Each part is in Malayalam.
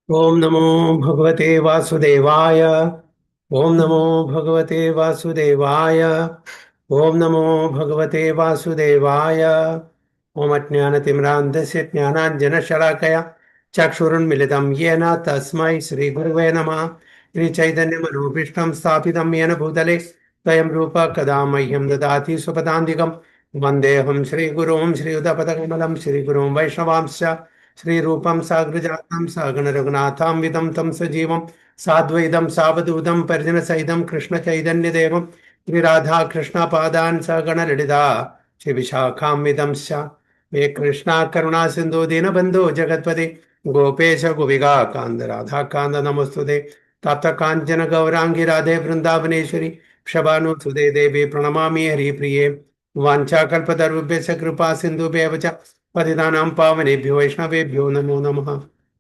ओम नमो भगवते वासुदेवाय। ओम नमो भगवते वासुदेवाय। ओम नमो भगवते वासुदेवाय। ओम अज्ञानतिमिरान्धस्य ज्ञानाञ्जनशलाकया चक्षुरुन्मिलितं येन तस्मै श्रीगुरुवे नमः। श्रीचैतन्यमनोभीष्टं स्थापितं येन भूतले स्वयं रूप कदा मह्यं ददाति स्वपदान्तिकं। वन्देऽहं श्रीगुरुं श्रीयुतपदकमलं श्रीगुरुं वैष्णवांश्च श्रीरूपं साग्रजातं सहगणरघुनाथां विदं तं सजीवं साद्वैतं सावधूतं परिजनसहितं कृष्णचैतन्यदेवं श्रीराधाकृष्णपादान् सहगणललिता श्रीविशाखां विदंश्च हे कृष्णा करुणा सिन्धु दीनबन्धो जगत्पते गोपेश गोपिका कान्त राधाकान्त नमोस्तुते तप्त काञ्चन गौराङ्गी राधे वृन्दावनेश्वरी क्षभानुसुते देवी प्रणमामि हरिप्रिये वाञ्छाकल्पतरुभ्यश्च कृपा सिन्धुभ्येव च पतितानां पावनेभ्यो वैष्णवेभ्यो नमो नमः।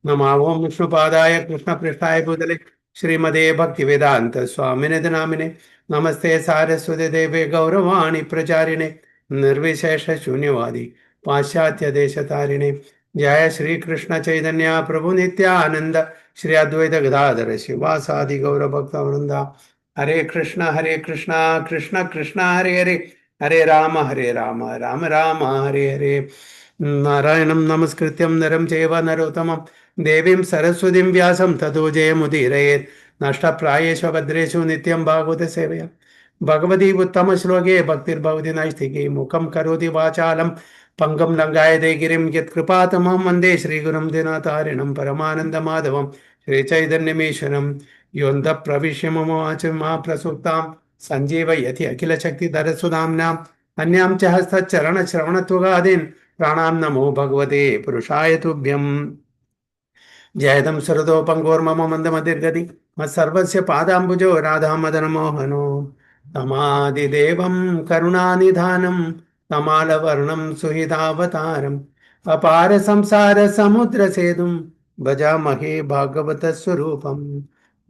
नमः ओं विष्णुपादाय कृष्णपृष्ठाय भूतले श्रीमदे भक्तिवेदान्त स्वामिने नामिने नमस्ते सारस्वती देवे गौरवाणी प्रचारिणे निर्विशेष शून्यवादी पाश्चात्य देशतारिणे जय श्री कृष्ण चैतन्य प्रभु नित्यानंद श्री अद्वैत गदाधर शिवासादि गौर भक्त वृंदा हरे कृष्ण कृष्ण कृष्ण हरे हरे हरे राम राम राम हरे हरे नारायणं नमस्कृत्यं नरं चैव नरोत्तमं देवीं सरस्वतीं व्यासं ततो जयमुदीरयेत् नष्टप्रायेषु भद्रेषु नित्यं भागवत सेवया भगवती उत्तमश्लोके भक्तिर्भवति नैष्ठिकी मुखं करोति वाचालं पङ्गं लङ्घायते गिरिं यत्कृपातमं वन्दे श्रीगुरुं दिनातारिणं परमानन्दमाधवं श्रीचैतन्यमीश्वरं योऽन्तः प्रविश्य मम वाचं मा प्रसुप्तां सञ्जीवयति अखिलशक्तिधरसुधाम्नाम् अन्यां च हस्तचरणश्रवणत्वगादीन् प्राणां नमो भगवते पुरुषाय तुभ्यं जयदं सुरतोपङ्गोर्मम मन्दमतिर्गति मत्सर्वस्य पादाम्बुजो राधामदनमोहनो तमादिदेवं करुणानिधानं तमालवर्णं सुहृदावतारम् अपार संसार समुद्र सेतुं भजामहे भागवतस्वरूपम्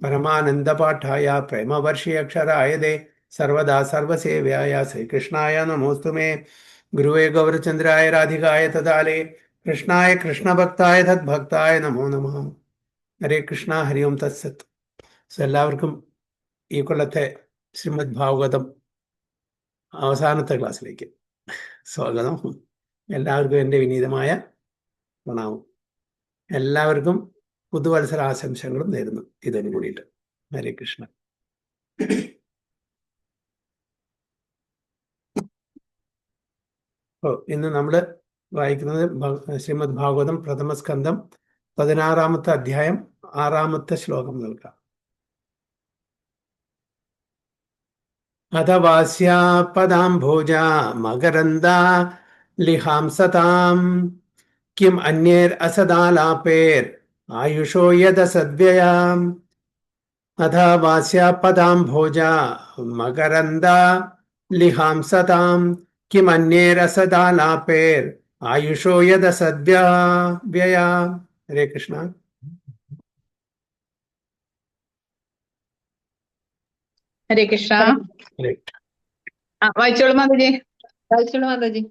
परमानन्दपाठाय प्रेमवर्षि अक्षराय दे सर्वदा सर्वसेव्याय श्रीकृष्णाय नमोऽस्तु मे गुरुवे गौरचन्द्राय राधिकाय तदाले कृष्णाय कृष्णभक्ताय തദ്ഭക്തായ നമോ നമഃ. ഹരേ കൃഷ്ണ ഹരി ഓം തത്സത്ത്. എല്ലാവർക്കും ഈ കൊല്ലത്തെ ശ്രീമദ് ഭാഗവതം അവസാനത്തെ ക്ലാസ്സിലേക്ക് സ്വാഗതം. എല്ലാവർക്കും എൻ്റെ വിനീതമായ പ്രണാമം. എല്ലാവർക്കും പുതുവത്സര ആശംസകളും നേരുന്നു ഇതിനു കൂടിയിട്ട്. ഹരേ കൃഷ്ണ. ഇന്ന് നമ്മൾ വായിക്കുന്നത് ശ്രീമദ് ഭാഗവതം പ്രഥമസ്കന്ധം 16-ാമത്തെ അധ്യായം 6-ാമത്തെ ശ്ലോകം നൽകാം. അഥവാസ്യാ പദാംഭോജ മകരന്ദ ലിഹാംസതാം കിം അന്യേർ അസദാലാപേർ ആയുഷോ യദസദ്വയാം. അഥവാസ്യാ പദാംഭോജ മകരന്ദ ലിഹാംസതാം കിം അന്യേർ അസദാലാപേർ ആയുഷോ യദസദ്വയാം. ഹരേ കൃഷ്ണ. ഹരേ കൃഷ്ണ. ഹരേ വായിച്ചോളൂ മാതാജി, വായിച്ചോളൂ മാതാജി.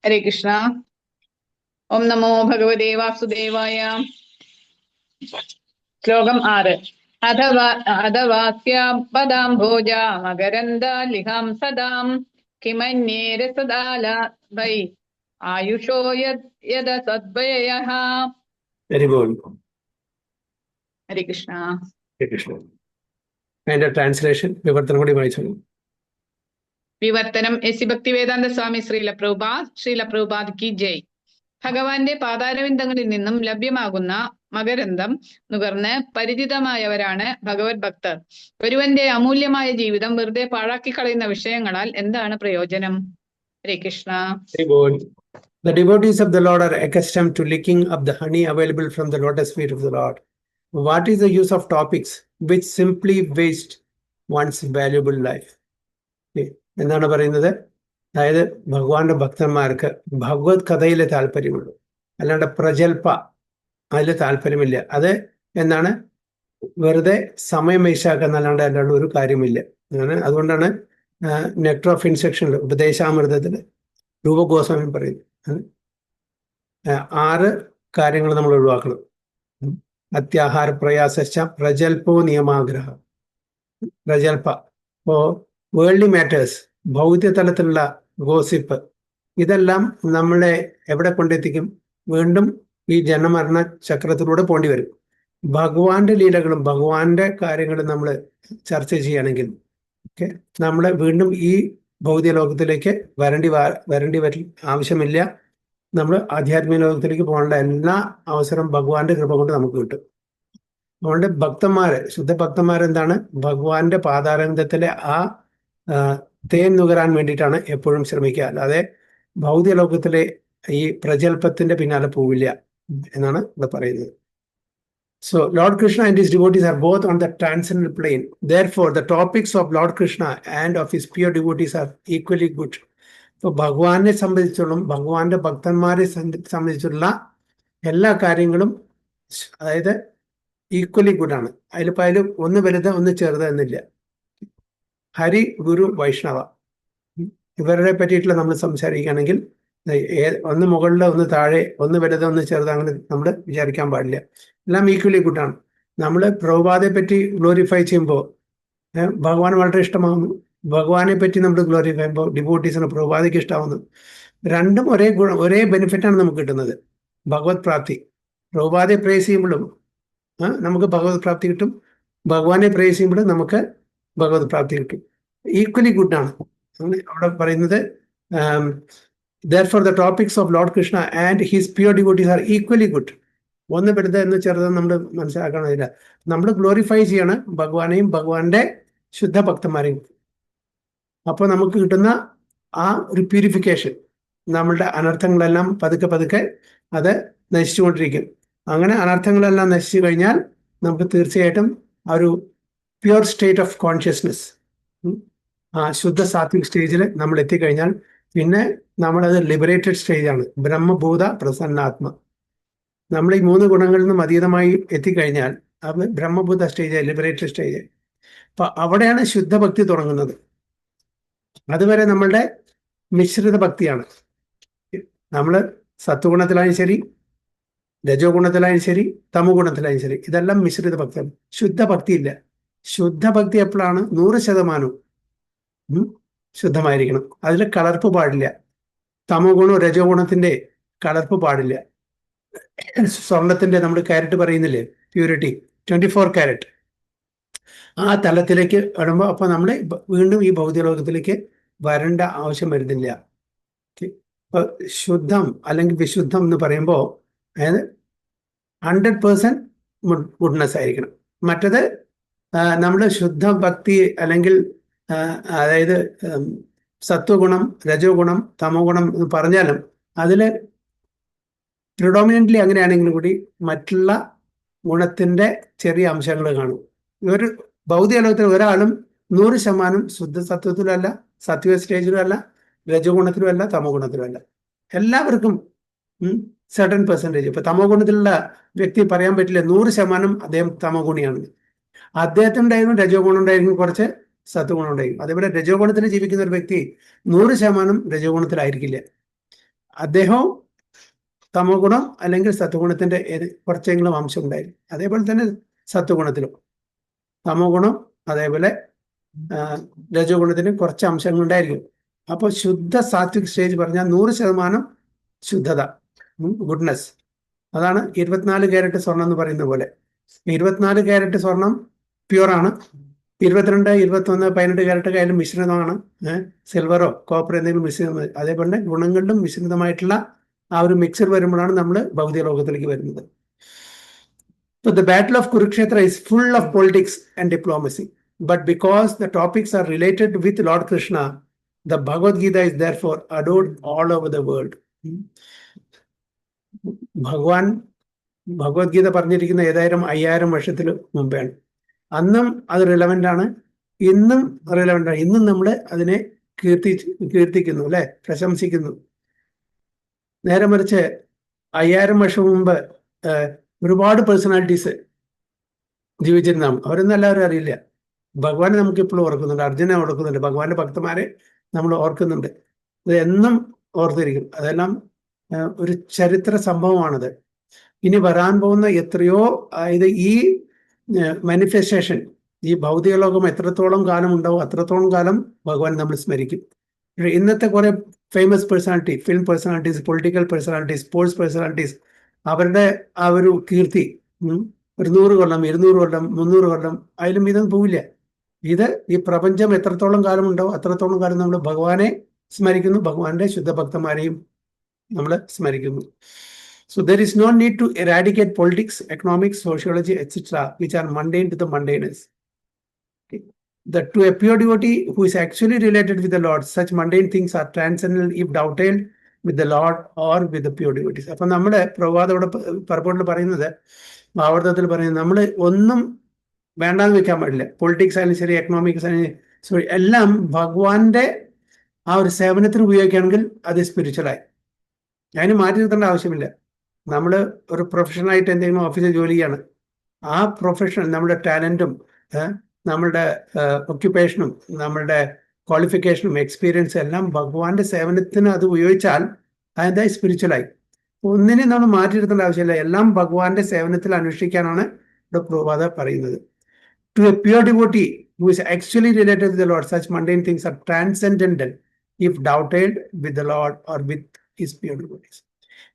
ഹരേ കൃഷ്ണ. ഓം നമോ ഭഗവതേ വാസുദേവായ. ശ്ലോകം 6. അഥവാസ്യാപദാംഭോജ മകരന്ദ ലിഹാം സദാം കിമന്യേരസദാലഭൈ ആയുഷോ യദസദ്വയഃ. Very good. ഹരേ കൃഷ്ണ. ഹരേ കൃഷ്ണ. അതിന്റെ ട്രാൻസ്ലേഷൻ വിവർത്തനം കൂടി വായിച്ചോളൂ. വിവർത്തനം എസ് സി ഭക്തിവേദാന്ത സ്വാമി ശ്രീല പ്രഭുപാദ് കി ജയ്. ഭഗവാന്റെ പാതാരവിന്ദങ്ങളിൽ നിന്നും ലഭ്യമാകുന്ന മകരന്തം നുകർന്ന് പരിചിതമായവരാണ് ഭഗവത് ഭക്തർ. ഒരുവന്റെ അമൂല്യമായ ജീവിതം വെറുതെ പാഴാക്കി കളയുന്ന വിഷയങ്ങളാൽ എന്താണ് പ്രയോജനം? ഹരേ Krishna. The devotees of the Lord are accustomed to licking up the honey available from the lotus feet of the Lord. What is the use of topics which simply waste one's valuable life? എന്താണ് പറയുന്നത്? അതായത് ഭഗവാന്റെ ഭക്തന്മാർക്ക് ഭഗവത് കഥയിലെ താല്പര്യമുള്ളൂ, അല്ലാണ്ട് പ്രജൽപ അതിൽ താല്പര്യമില്ല. അത് എന്താണ്, വെറുതെ സമയം വേസ്റ്റാക്കുന്നല്ലാണ്ട് അല്ലാണ്ട് ഒരു കാര്യമില്ല. അതുകൊണ്ടാണ് നെക്ടർ ഓഫ് ഇൻസെക്ഷനിൽ ഉപദേശാമൃതത്തിൽ രൂപഗോസ്വാമി പറയുന്നു, 6 കാര്യങ്ങൾ നമ്മൾ ഒഴിവാക്കണം. അത്യാഹാര പ്രയാസ പ്രജൽപ്പോ നിയമാഗ്രഹ. പ്രജൽപ്പ ഇപ്പോ വേൾഡ്ലി മാറ്റേഴ്സ്, ഭൗതിക തലത്തിലുള്ള ഗോസിപ്പ്, ഇതെല്ലാം നമ്മളെ എവിടെ കൊണ്ടെത്തിക്കും? വീണ്ടും ഈ ജനമരണ ചക്രത്തിലൂടെ പോണ്ടി വരും. ഭഗവാന്റെ ലീലകളും ഭഗവാന്റെ കാര്യങ്ങളും നമ്മൾ ചർച്ച ചെയ്യുകയാണെങ്കിൽ നമ്മളെ വീണ്ടും ഈ ഭൗതിക ലോകത്തിലേക്ക് വരേണ്ടി ആവശ്യമില്ല. നമ്മൾ ആധ്യാത്മിക ലോകത്തിലേക്ക് പോകേണ്ട എല്ലാ അവസരം ഭഗവാന്റെ കൃപ കൊണ്ട് നമുക്ക് കിട്ടും. അതുകൊണ്ട് ഭക്തന്മാര്, ശുദ്ധ ഭക്തന്മാരെന്താണ്? ഭഗവാന്റെ പാതാരവിന്ദത്തിലെ ആ തേൻ നുകരാൻ വേണ്ടിയിട്ടാണ് എപ്പോഴും ശ്രമിക്കുക. അല്ലാതെ ഭൗതിക ലോകത്തിലെ ഈ പ്രജൽപ്പത്തിന്റെ പിന്നാലെ പോവില്ല എന്നാണ് ഇവിടെ പറയുന്നത്. So Lord Krishna and his devotees are both on the transcendental plane. Therefore, the topics of Lord Krishna and of his pure devotees are equally good. So ഭഗവാനെ സംബന്ധിച്ചോളം, ഭഗവാന്റെ ഭക്തന്മാരെ സംബന്ധിച്ചുള്ള എല്ലാ കാര്യങ്ങളും അതായത് ഈക്വലി ഗുഡാണ്. അതിൽ ഒന്ന് വലുത് ഒന്ന് ചെറുത് എന്നില്ല. ഹരി, ഗുരു, വൈഷ്ണവ ഇവരുടെ പറ്റിയിട്ടുള്ള നമ്മൾ സംസാരിക്കുകയാണെങ്കിൽ ഒന്ന് മുകളിൽ ഒന്ന് താഴെ, ഒന്ന് വലുത് ഒന്ന് ചെറുത്, അങ്ങനെ നമ്മൾ വിചാരിക്കാൻ പാടില്ല. എല്ലാം ഈക്വലി ഗുഡാണ്. നമ്മൾ പ്രഭുപാദയെ പറ്റി ഗ്ലോറിഫൈ ചെയ്യുമ്പോൾ ഭഗവാൻ വളരെ ഇഷ്ടമാകുന്നു. ഭഗവാനെ പറ്റി നമ്മൾ ഗ്ലോറിഫൈ ചെയ്യുമ്പോൾ ഡിവോട്ടീസിന് പ്രഭുപാദയ്ക്ക് ഇഷ്ടമാകുന്നു. രണ്ടും ഒരേ ബെനിഫിറ്റാണ് നമുക്ക് കിട്ടുന്നത്. ഭഗവത് പ്രാപ്തി. പ്രഭുപാദയെ പ്രേസ് ചെയ്യുമ്പോഴും നമുക്ക് ഭഗവത് പ്രാപ്തി കിട്ടും, ഭഗവാനെ പ്രേസ് ചെയ്യുമ്പോഴും നമുക്ക് ഭഗവത് പ്രാപ്തി കിട്ടും. ഈക്വലി ഗുഡാണ് അവിടെ പറയുന്നത്. Therefore, the topics of Lord Krishna and his pure devotees are equally good. ഒന്ന് വലുത് എന്ന് ചെറുതെന്ന് നമ്മൾ മനസ്സിലാക്കണമില്ല. നമ്മൾ ഗ്ലോറിഫൈ ചെയ്യണം ഭഗവാനെയും ഭഗവാന്റെ ശുദ്ധ ഭക്തന്മാരെയും. അപ്പോൾ നമുക്ക് കിട്ടുന്ന ആ ഒരു പ്യൂരിഫിക്കേഷൻ, നമ്മളുടെ അനർത്ഥങ്ങളെല്ലാം പതുക്കെ പതുക്കെ അത് നശിച്ചുകൊണ്ടിരിക്കും. അങ്ങനെ അനർത്ഥങ്ങളെല്ലാം നശിച്ചു കഴിഞ്ഞാൽ നമുക്ക് തീർച്ചയായിട്ടും ആ ഒരു പ്യുവർ സ്റ്റേറ്റ് ഓഫ് കോൺഷ്യസ്നെസ്, ആ ശുദ്ധ സാത്വിക് സ്റ്റേജിൽ നമ്മൾ എത്തിക്കഴിഞ്ഞാൽ പിന്നെ നമ്മളത് ലിബറേറ്റഡ് സ്റ്റേജാണ്. ബ്രഹ്മഭൂത പ്രസന്നാത്മ. നമ്മൾ ഈ 3 ഗുണങ്ങളിൽ നിന്നും അതീതമായി എത്തിക്കഴിഞ്ഞാൽ അത് ബ്രഹ്മഭൂത സ്റ്റേജ്, ലിബറേറ്റഡ് സ്റ്റേജ്. അപ്പൊ അവിടെയാണ് ശുദ്ധഭക്തി തുടങ്ങുന്നത്. അതുവരെ നമ്മളുടെ മിശ്രിത ഭക്തിയാണ്. നമ്മൾ സത്വഗുണത്തിലായും ശരി, രജോ ഗുണത്തിലായും ശരി, തമോ ഗുണത്തിലായും ശരി, ഇതെല്ലാം മിശ്രിത ഭക്തിയാണ്. ശുദ്ധഭക്തി ഇല്ല. ശുദ്ധഭക്തി എപ്പോഴാണ്? 100% ശുദ്ധമായിരിക്കണം. അതിൽ കളർപ്പ് പാടില്ല. തമോ ഗുണവും രജോ ഗുണത്തിന്റെ കളർപ്പ് പാടില്ല. സ്വർണത്തിന്റെ നമ്മൾ ക്യാരറ്റ് പറയുന്നില്ലേ, പ്യൂരിറ്റി 24 ക്യാരറ്റ്, ആ തലത്തിലേക്ക് വരുമ്പോൾ അപ്പൊ നമ്മൾ വീണ്ടും ഈ ഭൗതിക ലോകത്തിലേക്ക് വരേണ്ട ആവശ്യം വരുന്നില്ല. ഇപ്പൊ ശുദ്ധം അല്ലെങ്കിൽ വിശുദ്ധം എന്ന് പറയുമ്പോൾ അതായത് 100% ഗുഡ്നെസ് ആയിരിക്കണം. മറ്റത് നമ്മൾ ശുദ്ധ ഭക്തി അല്ലെങ്കിൽ അതായത് സത്വഗുണം, രജോ ഗുണം, തമോ ഗുണം എന്ന് പറഞ്ഞാലും അതിൽ പ്രിഡോമിനൻ്റ്ലി അങ്ങനെയാണെങ്കിലും കൂടി മറ്റുള്ള ഗുണത്തിന്റെ ചെറിയ അംശങ്ങൾ കാണും. ഒരു ഭൗതിക ലോകത്തിൽ ഒരാളും 100% ശുദ്ധ സത്വത്തിലും അല്ല, സത്വ സ്റ്റേജിലും അല്ല, രജോ ഗുണത്തിലും അല്ല, തമോ ഗുണത്തിലും അല്ല. എല്ലാവർക്കും സർട്ടൻ പെർസെൻറ്റേജ്. ഇപ്പൊ തമോ ഗുണത്തിലുള്ള വ്യക്തി പറയാൻ പറ്റില്ല 100% അദ്ദേഹം തമോ ഗുണിയാണ്. അദ്ദേഹത്തിനുണ്ടായിരുന്നു രജോ ഗുണം ഉണ്ടായിരിക്കും, കുറച്ച് സത്വഗുണം ഉണ്ടായിരിക്കും. അതേപോലെ രജോ ഗുണത്തിൽ ജീവിക്കുന്ന ഒരു വ്യക്തി 100% രജോ ഗുണത്തിലായിരിക്കില്ല. അദ്ദേഹവും തമോ ഗുണം അല്ലെങ്കിൽ സത്വഗുണത്തിന്റെ കുറച്ചെങ്കിലും അംശം ഉണ്ടായിരിക്കും. അതേപോലെ തന്നെ സത്വഗുണത്തിലും തമോ ഗുണം അതേപോലെ രജോ ഗുണത്തിന് കുറച്ച് അംശങ്ങൾ ഉണ്ടായിരിക്കും. അപ്പോൾ ശുദ്ധ സാത്വിക് സ്റ്റേജ് പറഞ്ഞാൽ 100% ശുദ്ധത, ഗുഡ്നെസ്. അതാണ് 24 ക്യാരറ്റ് സ്വർണം എന്ന് പറയുന്ന പോലെ. 24 ക്യാരറ്റ് സ്വർണം പ്യുവറാണ്. 22, 21, 18 ക്യാരറ്റ് ആയാലും മിശ്രിതമാണ്. സിൽവറോ കോപ്പർ എന്തെങ്കിലും മിശ്രിതം. അതേപോലെ ഗുണങ്ങളിലും മിശ്രിതമായിട്ടുള്ള ആ ഒരു മിക്സർ വരുമ്പോഴാണ് നമ്മൾ ഭൗതിക ലോകത്തിലേക്ക് വരുന്നത്. So the battle of Kurukshetra is full of politics and diplomacy. But because the topics are related with Lord Krishna, the Bhagavad Gita is therefore adored all over the world. Bhagavad Gita പറഞ്ഞിരിക്കുന്ന 5000 വർഷത്തിന് മുമ്പാണ്. അന്നും അത് റിലവൻ്റ് ആണ്, ഇന്നും റിലവൻ്റ് ആണ്. ഇന്നും നമ്മൾ അതിനെ കീർത്തിക്കുന്നു, അല്ലെ, പ്രശംസിക്കുന്നു. നേരെ മറിച്ച് 5000 വർഷം മുമ്പ് ഒരുപാട് പേഴ്സണാലിറ്റീസ് ജീവിച്ചിരുന്നാണ്. അവരൊന്നും എല്ലാവരും അറിയില്ല. ഭഗവാനെ നമുക്ക് ഇപ്പോഴും ഓർക്കുന്നുണ്ട്, അർജുനെ ഓർക്കുന്നുണ്ട്, ഭഗവാന്റെ ഭക്തന്മാരെ നമ്മൾ ഓർക്കുന്നുണ്ട്. ഇത് എന്നും ഓർത്തിരിക്കും. അതെല്ലാം ഒരു ചരിത്ര സംഭവമാണത്. ഇനി വരാൻ പോകുന്ന എത്രയോ അതായത് ഈ മാനിഫെസ്റ്റേഷൻ, ഈ ഭൗതിക ലോകം എത്രത്തോളം കാലം ഉണ്ടാവും അത്രത്തോളം കാലം ഭഗവാൻ നമ്മൾ സ്മരിക്കും. ഇന്നത്തെ കുറെ famous personality, film personalities, political personalities, sports personalities, അവരുടെ ആ ഒരു കീർത്തി ഒരു 100 കൊല്ലം, 200 കൊല്ലം, 300 കൊല്ലം അതിലും ഇതൊന്നും പോവില്ല. ഇത് ഈ പ്രപഞ്ചം എത്രത്തോളം കാലം ഉണ്ടാവും അത്രത്തോളം കാലം നമ്മൾ ഭഗവാനെ സ്മരിക്കുന്നു, ഭഗവാന്റെ ശുദ്ധഭക്തന്മാരെയും നമ്മൾ സ്മരിക്കുന്നു. So there is no need to eradicate politics, economics, sociology, etc., which are mundane to the mundaners. Okay. To a pure devotee who is actually related with the Lord, such mundane things are transcendental if dovetailed with the Lord or with the pure devotees. അപ്പൊ നമ്മുടെ പ്രഭാതോടെ പർപ്പോട്ടിൽ പറയുന്നത്, ഭാവാർത്ഥത്തിൽ പറയുന്നത്, നമ്മൾ ഒന്നും വേണ്ടാന്ന് വെക്കാൻ പാടില്ല. പൊളിറ്റിക്സ് ആയാലും ശരി, എക്കണോമിക്സ് ആയാലും ശരി, എല്ലാം ഭഗവാന്റെ ആ ഒരു സേവനത്തിന് ഉപയോഗിക്കുകയാണെങ്കിൽ അത് സ്പിരിച്വലായി. അതിന് മാറ്റി നിർത്തേണ്ട ആവശ്യമില്ല. നമ്മൾ ഒരു പ്രൊഫഷണലായിട്ട് എന്തെങ്കിലും ഓഫീസിൽ ജോലി ചെയ്യാണ്, ആ പ്രൊഫഷൻ, നമ്മുടെ ടാലൻറ്റും നമ്മളുടെ ഒക്യുപ്പേഷനും നമ്മളുടെ ക്വാളിഫിക്കേഷനും എക്സ്പീരിയൻസും എല്ലാം ഭഗവാന്റെ സേവനത്തിന് അത് ഉപയോഗിച്ചാൽ അതെന്തായി സ്പിരിച്വലായി. ഒന്നിനെ നമ്മൾ മാറ്റി നിർത്തേണ്ട ആവശ്യമില്ല, എല്ലാം ഭഗവാന്റെ സേവനത്തിൽ അനുഷ്ഠിക്കാനാണ് ഇവിടെ പ്രഭാത പറയുന്നത്. To a pure devotee who is actually related with the Lord, such mundane things are transcendental if dovetailed with the Lord or with his pure devotees.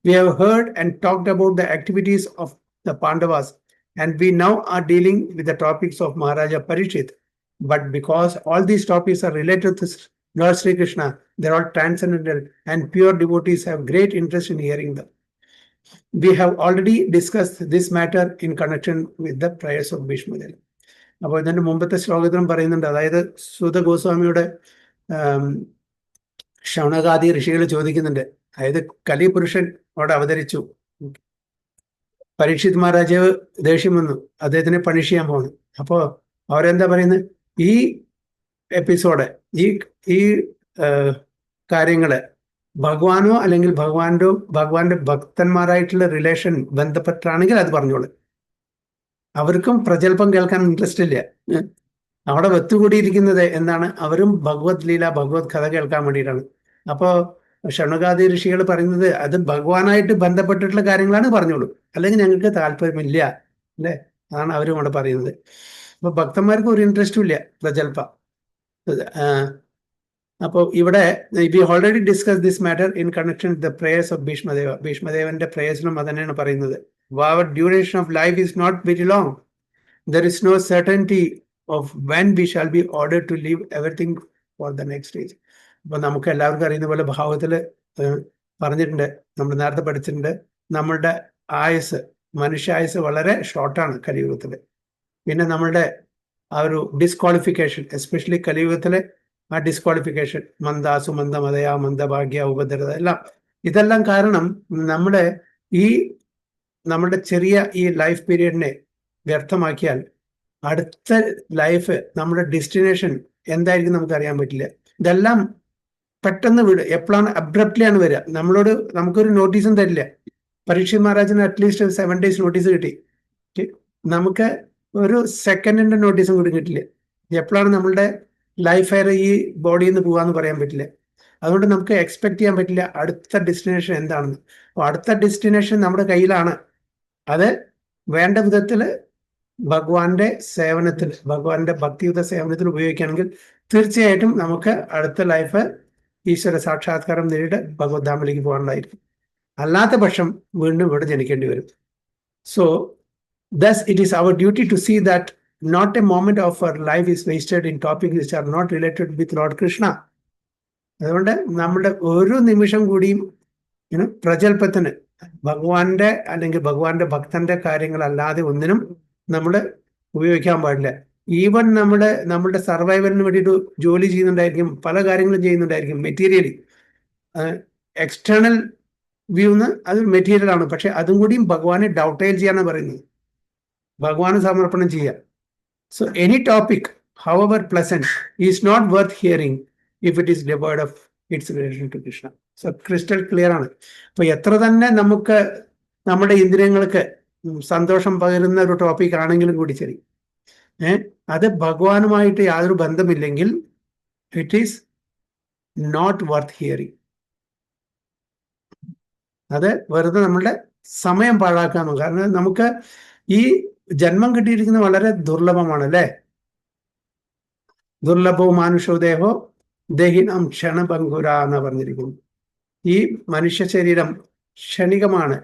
We have heard and talked about the activities of the Pandavas, and we now are dealing with the topics of Maharaja Parikshit. But because all these topics are related to Lord Sri Krishna, they're all transcendental, and pure devotees have great interest in hearing them. We have already discussed this matter in connection with the prayers of Bhishma Deva. അപ്പോൾ ഇതിന്റെ മുമ്പത്തെ ശ്ലോകത്തിലും പറയുന്നുണ്ട്, അതായത് സൂത ഗോസ്വാമിയുടെ ശൗനകാദി ഋഷികൾ ചോദിക്കുന്നുണ്ട്, അതായത് കലിപുരുഷൻ അവിടെ അവതരിച്ചു, പരീക്ഷിത് മഹാരാജാവ് ദേഷ്യം വന്നു, അദ്ദേഹത്തിനെ പണിഷ് ചെയ്യാൻ പോകുന്നു. അപ്പോൾ അവരെന്താ പറയുന്നത്, ഈ എപ്പിസോഡ്, ഈ കാര്യങ്ങള് ഭഗവാനോ അല്ലെങ്കിൽ ഭഗവാന്റെ ഭക്തന്മാരായിട്ടുള്ള റിലേഷൻ ബന്ധപ്പെട്ടാണെങ്കിൽ അത് പറഞ്ഞോളൂ. അവർക്കും പ്രജൽപ്പം കേൾക്കാൻ ഇൻട്രസ്റ്റ് ഇല്ല. അവിടെ വെത്തുകൂടിയിരിക്കുന്നത് എന്താണ്, അവരും ഭഗവത് ലീല, ഭഗവത് കഥ കേൾക്കാൻ വേണ്ടിയിട്ടാണ്. അപ്പോൾ ഷണുകാദി ഋഷികൾ പറയുന്നത് അത് ഭഗവാനായിട്ട് ബന്ധപ്പെട്ടിട്ടുള്ള കാര്യങ്ങളാണ് പറഞ്ഞോളൂ, അല്ലെങ്കിൽ ഞങ്ങൾക്ക് താല്പര്യമില്ല, അല്ലേ? അതാണ് അവരും അവിടെ പറയുന്നത്. അപ്പൊ ഭക്തന്മാർക്ക് ഒരു ഇൻട്രസ്റ്റും ഇല്ല പ്രജൽപ്പ. അപ്പോൾ ഇവിടെ we already discuss this matter in connection with the prayers of Bhishmadeva. ഭീഷ്മദേവന്റെ പ്രേയേഴ്സിനും അത് തന്നെയാണ് പറയുന്നത്. Our duration of life is not very long. There is no certainty of when we shall be ordered to leave everything for the next stage. അപ്പൊ നമുക്ക് എല്ലാവർക്കും അറിയുന്ന പോലെ ഭാവത്തിൽ പറഞ്ഞിട്ടുണ്ട്, നമ്മൾ നേരത്തെ പഠിച്ചിട്ടുണ്ട്, നമ്മളുടെ ആയുസ്, മനുഷ്യായുസ് വളരെ ഷോർട്ടാണ് കലിയുഗത്തിൽ. പിന്നെ നമ്മളുടെ ആ ഒരു ഡിസ്ക്വാളിഫിക്കേഷൻ, എസ്പെഷ്യലി കലിയുഗത്തിലെ ആ ഡിസ്ക്വാളിഫിക്കേഷൻ, മന്ദാസു മന്ദമതയ മന്ദഭാഗ്യ ഉപദ്രത, ഇതെല്ലാം കാരണം നമ്മുടെ ചെറിയ ഈ ലൈഫ് പീരീഡിനെ വ്യർത്ഥമാക്കിയാൽ അടുത്ത ലൈഫ്, നമ്മുടെ ഡെസ്റ്റിനേഷൻ എന്തായിരിക്കും നമുക്ക് അറിയാൻ പറ്റില്ല. ഇതെല്ലാം പെട്ടെന്ന് എപ്പോഴാണ് അബ്രപ്റ്റ്ലി ആണ് വരിക. നമുക്കൊരു നോട്ടീസും തരില്ല. പരീക്ഷിത് മഹാരാജിന് അറ്റ്ലീസ്റ്റ് 7 days നോട്ടീസ് കിട്ടി, നമുക്ക് ഒരു സെക്കൻഡിന്റെ നോട്ടീസും കൂടി കിട്ടില്ല. എപ്പോഴാണ് നമ്മളുടെ ലൈഫ് ഫെയർ ഈ ബോഡിയിൽ നിന്ന് പോകാന്ന് പറയാൻ പറ്റില്ല. അതുകൊണ്ട് നമുക്ക് എക്സ്പെക്ട് ചെയ്യാൻ പറ്റില്ല അടുത്ത ഡെസ്റ്റിനേഷൻ എന്താണെന്ന്. അപ്പോൾ അടുത്ത ഡെസ്റ്റിനേഷൻ നമ്മുടെ കയ്യിലാണ്. അത് വേണ്ട വിധത്തിൽ ഭഗവാന്റെ സേവനത്തിൽ, ഭഗവാന്റെ ഭക്തിയുത സേവനത്തിൽ ഉപയോഗിക്കുകയാണെങ്കിൽ തീർച്ചയായിട്ടും നമുക്ക് അടുത്ത ലൈഫ് ഈശ്വര സാക്ഷാത്കാരം നേരിട്ട് ഭഗവത്ധാമിലേക്ക് പോകാനുണ്ടായിരിക്കും. അല്ലാത്ത പക്ഷം വീണ്ടും ഇവിടെ ജനിക്കേണ്ടി വരും. So thus it is our duty to see that not a moment of our life is wasted in topics which are not related with Lord Krishna. അതുകൊണ്ട് നമ്മുടെ ഒരു നിമിഷം കൂടിയും പ്രജൽപ്പത്തിന്, ഭഗവാന്റെ അല്ലെങ്കിൽ ഭഗവാന്റെ കാര്യങ്ങളല്ലാതെ ഒന്നിനും നമ്മൾ ഉപയോഗിക്കാൻ പാടില്ല. ഈവൻ നമ്മുടെ സർവൈവലിന് വേണ്ടിയിട്ട് ജോലി ചെയ്യുന്നുണ്ടായിരിക്കും, പല കാര്യങ്ങളും ചെയ്യുന്നുണ്ടായിരിക്കും മെറ്റീരിയലി. എക്സ്റ്റേണൽ വ്യൂന്ന് അത് മെറ്റീരിയൽ ആണ്, പക്ഷെ അതും കൂടിയും ഭഗവാനെ ഡൗട്ടൈൽ ചെയ്യാനാണ് പറയുന്നത്, ഭഗവാന് സമർപ്പണം ചെയ്യുക. So any topic however pleasant is not worth hearing if it is devoid of its relation to Krishna. So crystal clear ആണ്. അപ്പൊ എത്ര തന്നെ നമുക്ക് നമ്മുടെ ഇന്ദ്രിയങ്ങൾക്ക് സന്തോഷം പകരുന്ന ഒരു ടോപ്പിക് ആണെങ്കിലും കൂടി ശരി, അത് ഭഗവാനുമായിട്ട് യാതൊരു ബന്ധമില്ലെങ്കിൽ it is not worth hearing. അത് വെറുതെ നമ്മളുടെ സമയം പാഴാക്കാനോ. കാരണം നമുക്ക് ഈ ജന്മം കിട്ടിയിരിക്കുന്നത് വളരെ ദുർലഭമാണ് അല്ലേ? ദുർലഭോ മാനുഷോദേഹോ ദേഹിനാം ക്ഷണഭംഗുര എന്ന് പറഞ്ഞിരിക്കുന്നു. ഈ മനുഷ്യ ശരീരം ക്ഷണികമാണ്,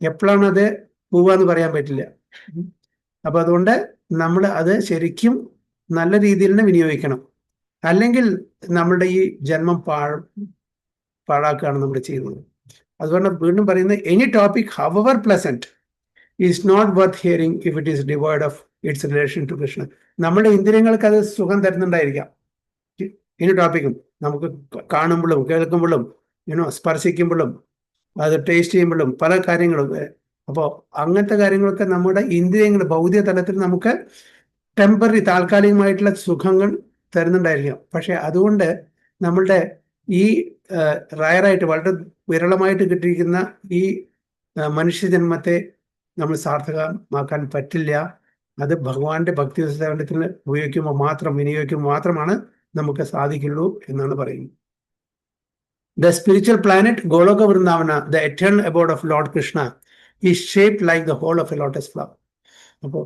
എപ്പോഴാണ് അത് പോവാന്ന് പറയാൻ പറ്റില്ല. അപ്പൊ അതുകൊണ്ട് നമ്മൾ അത് ശരിക്കും നല്ല രീതിയിൽ തന്നെ വിനിയോഗിക്കണം. അല്ലെങ്കിൽ നമ്മളുടെ ഈ ജന്മം പാഴാക്കുകയാണ് നമ്മൾ ചെയ്യുന്നത്. അതുകൊണ്ട് വീണ്ടും പറയുന്നത്, any topic however pleasant is not worth hearing if it is devoid of its relation to Krishna. നമ്മുടെ ഇന്ദ്രിയങ്ങൾക്ക് അത് സുഖം തരുന്നുണ്ടായിരിക്കാം, ഇനി ടോപ്പിക്കും നമുക്ക് കാണുമ്പോഴും കേൾക്കുമ്പോഴും സ്പർശിക്കുമ്പോഴും അത് ടേസ്റ്റ് ചെയ്യുമ്പോഴും പല കാര്യങ്ങളും. അപ്പോൾ അങ്ങനത്തെ കാര്യങ്ങളൊക്കെ നമ്മുടെ ഇന്ദ്രിയങ്ങൾ ഭൗതിക തലത്തിൽ നമുക്ക് ടെമ്പററി താൽക്കാലികമായിട്ടുള്ള സുഖങ്ങൾ തരുന്നുണ്ടായിരിക്കാം. പക്ഷെ അതുകൊണ്ട് നമ്മളുടെ ഈ റയറായിട്ട് വളരെ വിരളമായിട്ട് കിട്ടിയിരിക്കുന്ന ഈ മനുഷ്യജന്മത്തെ നമ്മൾ സാർത്ഥകമാക്കാൻ പറ്റില്ല. അത് ഭഗവാന്റെ ഭക്തി സേവനത്തിന് വിനിയോഗിക്കുമ്പോൾ മാത്രമാണ് നമുക്ക് സാധിക്കുള്ളൂ എന്നാണ് പറയുന്നത്. The spiritual planet Goloka Vrindavana, the eternal abode of Lord Krishna, is shaped like the whole of a lotus flower. അപ്പോൾ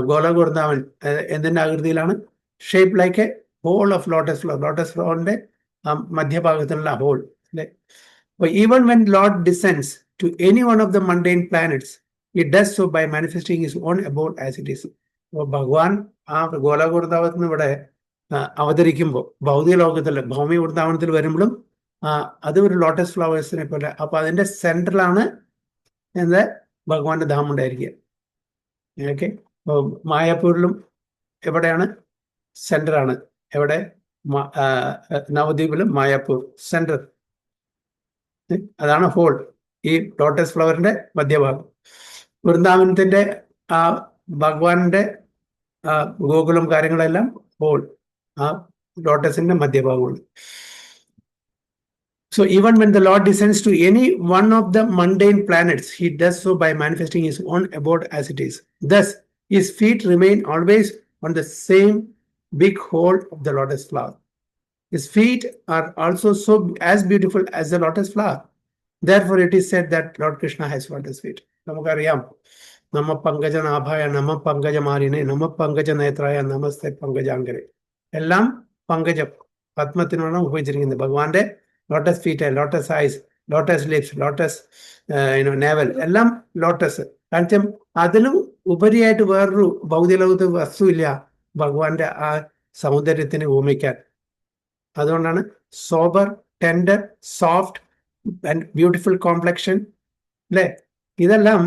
ഗോലോക വൃന്ദാവൻ എന്തിൻ്റെ ആകൃതിയിലാണ്? Shape like a whorl of lotus flower. Lotus ഫ്ലവറിന്റെ മധ്യഭാഗത്തുള്ള ഹോൾ അല്ലേ? അപ്പോൾ even when lord descends to any one of the mundane planets, it does so by manifesting his own abode as it is. അപ്പോൾ ഭഗവാൻ ആ ഗോലോക വൃന്ദാവനത്തിൽ നിന്ന് ഇവിടെ അവതരിക്കുമ്പോൾ ഭൗതിക ലോകത്തിൽ ഭൗമിക വൃന്ദാവനത്തിൽ വരുമ്പോഴും അത് ഒരു ലോട്ടസ് ഫ്ലവേഴ്സിനെ പോലെ. അപ്പൊ അതിന്റെ സെൻട്രലാണ് എന്താ ഭഗവാന്റെ ധാമം ഉണ്ടായിരിക്കുക. ഓക്കെ, മായാപൂരിലും എവിടെയാണ്? സെന്ററാണ്. എവിടെ? നവദ്വീപിലും മായാപൂർ സെന്റർ, അതാണ് ഹോൾ, ഈ ലോട്ടസ് ഫ്ലവറിന്റെ മധ്യഭാഗം. വൃന്ദാവനത്തിന്റെ ആ ഭഗവാന്റെ ഗോകുലം കാര്യങ്ങളെല്ലാം ഹോൾ ആ ലോട്ടസിന്റെ മധ്യഭാഗമാണ്. So even when the Lord descends to any one of the mundane planets, he does so by manifesting his own abode as it is. Thus, his feet remain always on the same big hole of the lotus flower. His feet are also as beautiful as the lotus flower. Therefore, it is said that Lord Krishna has lotus feet. നമുക്കറിയാം, നമ പങ്കജനാഭായ നമ പങ്കജമാലിനെ നമ പങ്കജനേത്രായ നമസ്തേ പങ്കജാങ്കരെ. എല്ലാം പങ്കജം പത്മത്തിനാണ് ഉപയോഗിച്ചിരിക്കുന്നത്. ഭഗവാന്റെ lotus feet, lotus eyes, lotus lips, lotus navel, എല്ലാം ലോട്ടസ്. കാരണം അതിലും ഉപരിയായിട്ട് വേറൊരു ഭൗതിക ലോകത്ത് വസ്തുവില്ല ഭഗവാന്റെ ആ സൗന്ദര്യത്തിന് ഉപമിക്കാൻ. അതുകൊണ്ടാണ് sober, tender, soft and beautiful complexion അല്ലേ, ഇതെല്ലാം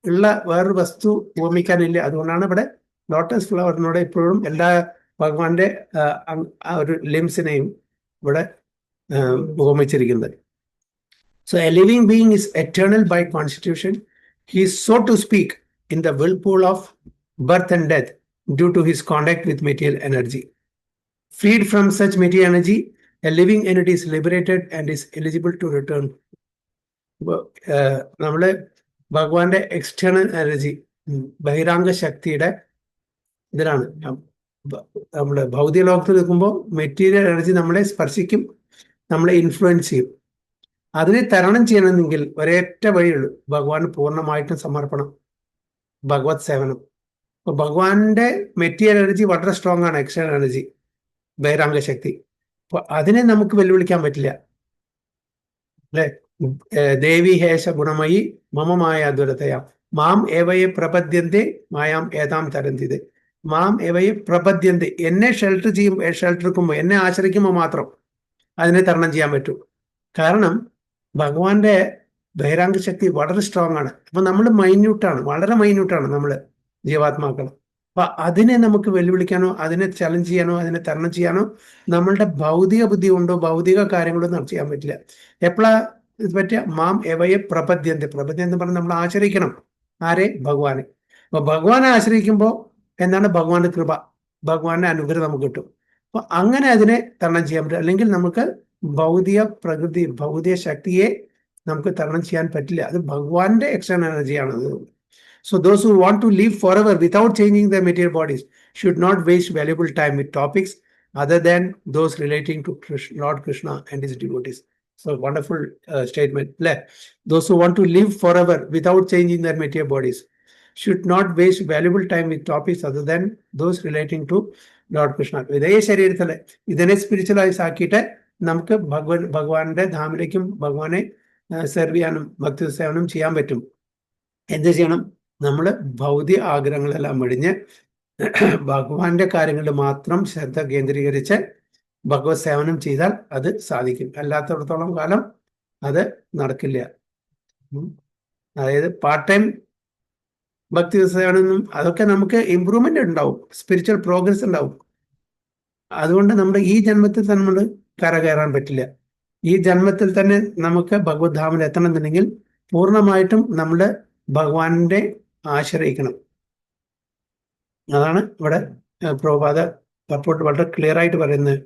ഉള്ള വേറൊരു വസ്തു ഉപമിക്കാനില്ല. അതുകൊണ്ടാണ് ഇവിടെ ലോട്ടസ് ഫ്ലവറിനോട് ഇപ്പോഴും എല്ലാ ഭഗവാന്റെ ആ ഒരു ലിംസിനെയും ഇവിടെ ഉപമിച്ചിരിക്കുന്നത്. So a living being is eternal by constitution. He is, so to speak, in the whirlpool of birth and death due to his contact with material energy. Freed from such material energy, a living entity is liberated and is eligible to return. നമ്മള് ഭഗവാന്റെ എക്സ്റ്റേണൽ എനർജി, ബഹിരാംഗ ശക്തിയുടെ ഇതിലാണ് നമ്മള് ഭൗതിക ലോകത്തിൽ നിൽക്കുമ്പോൾ മെറ്റീരിയൽ എനർജി നമ്മളെ സ്പർശിക്കും, നമ്മളെ ഇൻഫ്ലുവൻസ് ചെയ്യും. അതിനെ തരണം ചെയ്യണമെങ്കിൽ ഒരേറ്റ വഴിയുള്ളൂ, ഭഗവാന് പൂർണ്ണമായിട്ടും സമർപ്പണം, ഭഗവത് സേവനം. അപ്പൊ ഭഗവാന്റെ മെറ്റീരിയൽ എനർജി വളരെ സ്ട്രോങ് ആണ്, എക്സ്റ്റേണൽ എനർജി, ബഹിരാംഗ ശക്തി. അപ്പൊ അതിനെ നമുക്ക് വെല്ലുവിളിക്കാൻ പറ്റില്ല അല്ലെ? ദേവി ഹേശ ഗുണമയി മമമായ ദുരതയാം മാം ഏവയെ പ്രപദ്യന്തെ മായാം ഏതാം തരന്തിത്. മാം ഏവയെ പ്രപദ്യന്തെ, എന്നെ ഷെൽട്ടർ എന്നെ ആശ്രയിക്കുമ്പോൾ മാത്രം അതിനെ തരണം ചെയ്യാൻ പറ്റൂ. കാരണം ഭഗവാന്റെ ബഹിരാംഗ ശക്തി വളരെ സ്ട്രോങ് ആണ്. അപ്പൊ നമ്മൾ മൈന്യൂട്ടാണ്, വളരെ മൈന്യൂട്ടാണ് നമ്മൾ ജീവാത്മാക്കൾ. അപ്പൊ അതിനെ നമുക്ക് വെല്ലുവിളിക്കാനോ അതിനെ ചലഞ്ച് ചെയ്യാനോ അതിനെ തരണം ചെയ്യാനോ നമ്മളുടെ ഭൗതിക ബുദ്ധി കൊണ്ടോ ഭൗതിക കാര്യങ്ങളോ ചെയ്യാൻ പറ്റില്ല. എപ്പോഴാ ഇത് പറ്റിയ? മാം എവയെ പ്രപദ്യന്തെ. പ്രപദ്യന്തെ പറഞ്ഞാൽ നമ്മൾ ആശ്രയിക്കണം. ആരെ? ഭഗവാനെ. അപ്പൊ ഭഗവാനെ ആശ്രയിക്കുമ്പോൾ എന്താണ്? ഭഗവാന്റെ കൃപ, ഭഗവാന്റെ അനുഗ്രഹം നമുക്ക് കിട്ടും. അപ്പൊ അങ്ങനെ അതിനെ തരണം ചെയ്യാൻ പറ്റും. അല്ലെങ്കിൽ നമുക്ക് ഭൗതിക പ്രകൃതി, ഭൗതിക ശക്തിയെ നമുക്ക് തരണം ചെയ്യാൻ പറ്റില്ല. അത് ഭഗവാന്റെ എക്സ്റ്റേണൽ എനർജിയാണ്. So those who want to live forever without changing their material bodies should not waste valuable time with topics other than those relating to Lord Krishna and his devotees. So wonderful statement. Those who want to live forever without changing their material bodies should not waste valuable time with topics other than those relating to Lord Krishna. ഇതേ ശരീരത്തില് ഇതിനെ സ്പിരിച്വലൈസ് ആക്കിയിട്ട് നമുക്ക് ഭഗവാന്റെ ധാമിലേക്കും ഭഗവാനെ സെർവ് ചെയ്യാനും ഭക്തി സേവനം ചെയ്യാൻ പറ്റും. എന്ത് ചെയ്യണം? നമ്മൾ ഭൗതിക ആഗ്രഹങ്ങളെല്ലാം വെടിഞ്ഞ് ഭഗവാന്റെ കാര്യങ്ങളിൽ മാത്രം ശ്രദ്ധ കേന്ദ്രീകരിച്ച് ഭഗവത് സേവനം ചെയ്താൽ അത് സാധിക്കും. അല്ലാത്തടത്തോളം കാലം അത് നടക്കില്ല. അതായത് പാർട്ട് ടൈം ഭക്തി സേവനം അതൊക്കെ നമുക്ക് ഇമ്പ്രൂവ്മെന്റ് ഉണ്ടാവും, സ്പിരിച്വൽ പ്രോഗ്രസ് ഉണ്ടാവും. അതുകൊണ്ട് നമ്മുടെ ഈ ജന്മത്തിൽ തന്നെ നമ്മൾ കരകയറാൻ പറ്റില്ല. ഈ ജന്മത്തിൽ തന്നെ നമുക്ക് ഭഗവത് ധാമിൽ എത്തണമെന്നുണ്ടെങ്കിൽ പൂർണ്ണമായിട്ടും നമ്മൾ ഭഗവാന്റെ ആശ്രയിക്കണം. അതാണ് ഇവിടെ പ്രഭുപാദ പർപ്പോട്ട് വളരെ ക്ലിയർ ആയിട്ട് പറയുന്നത്.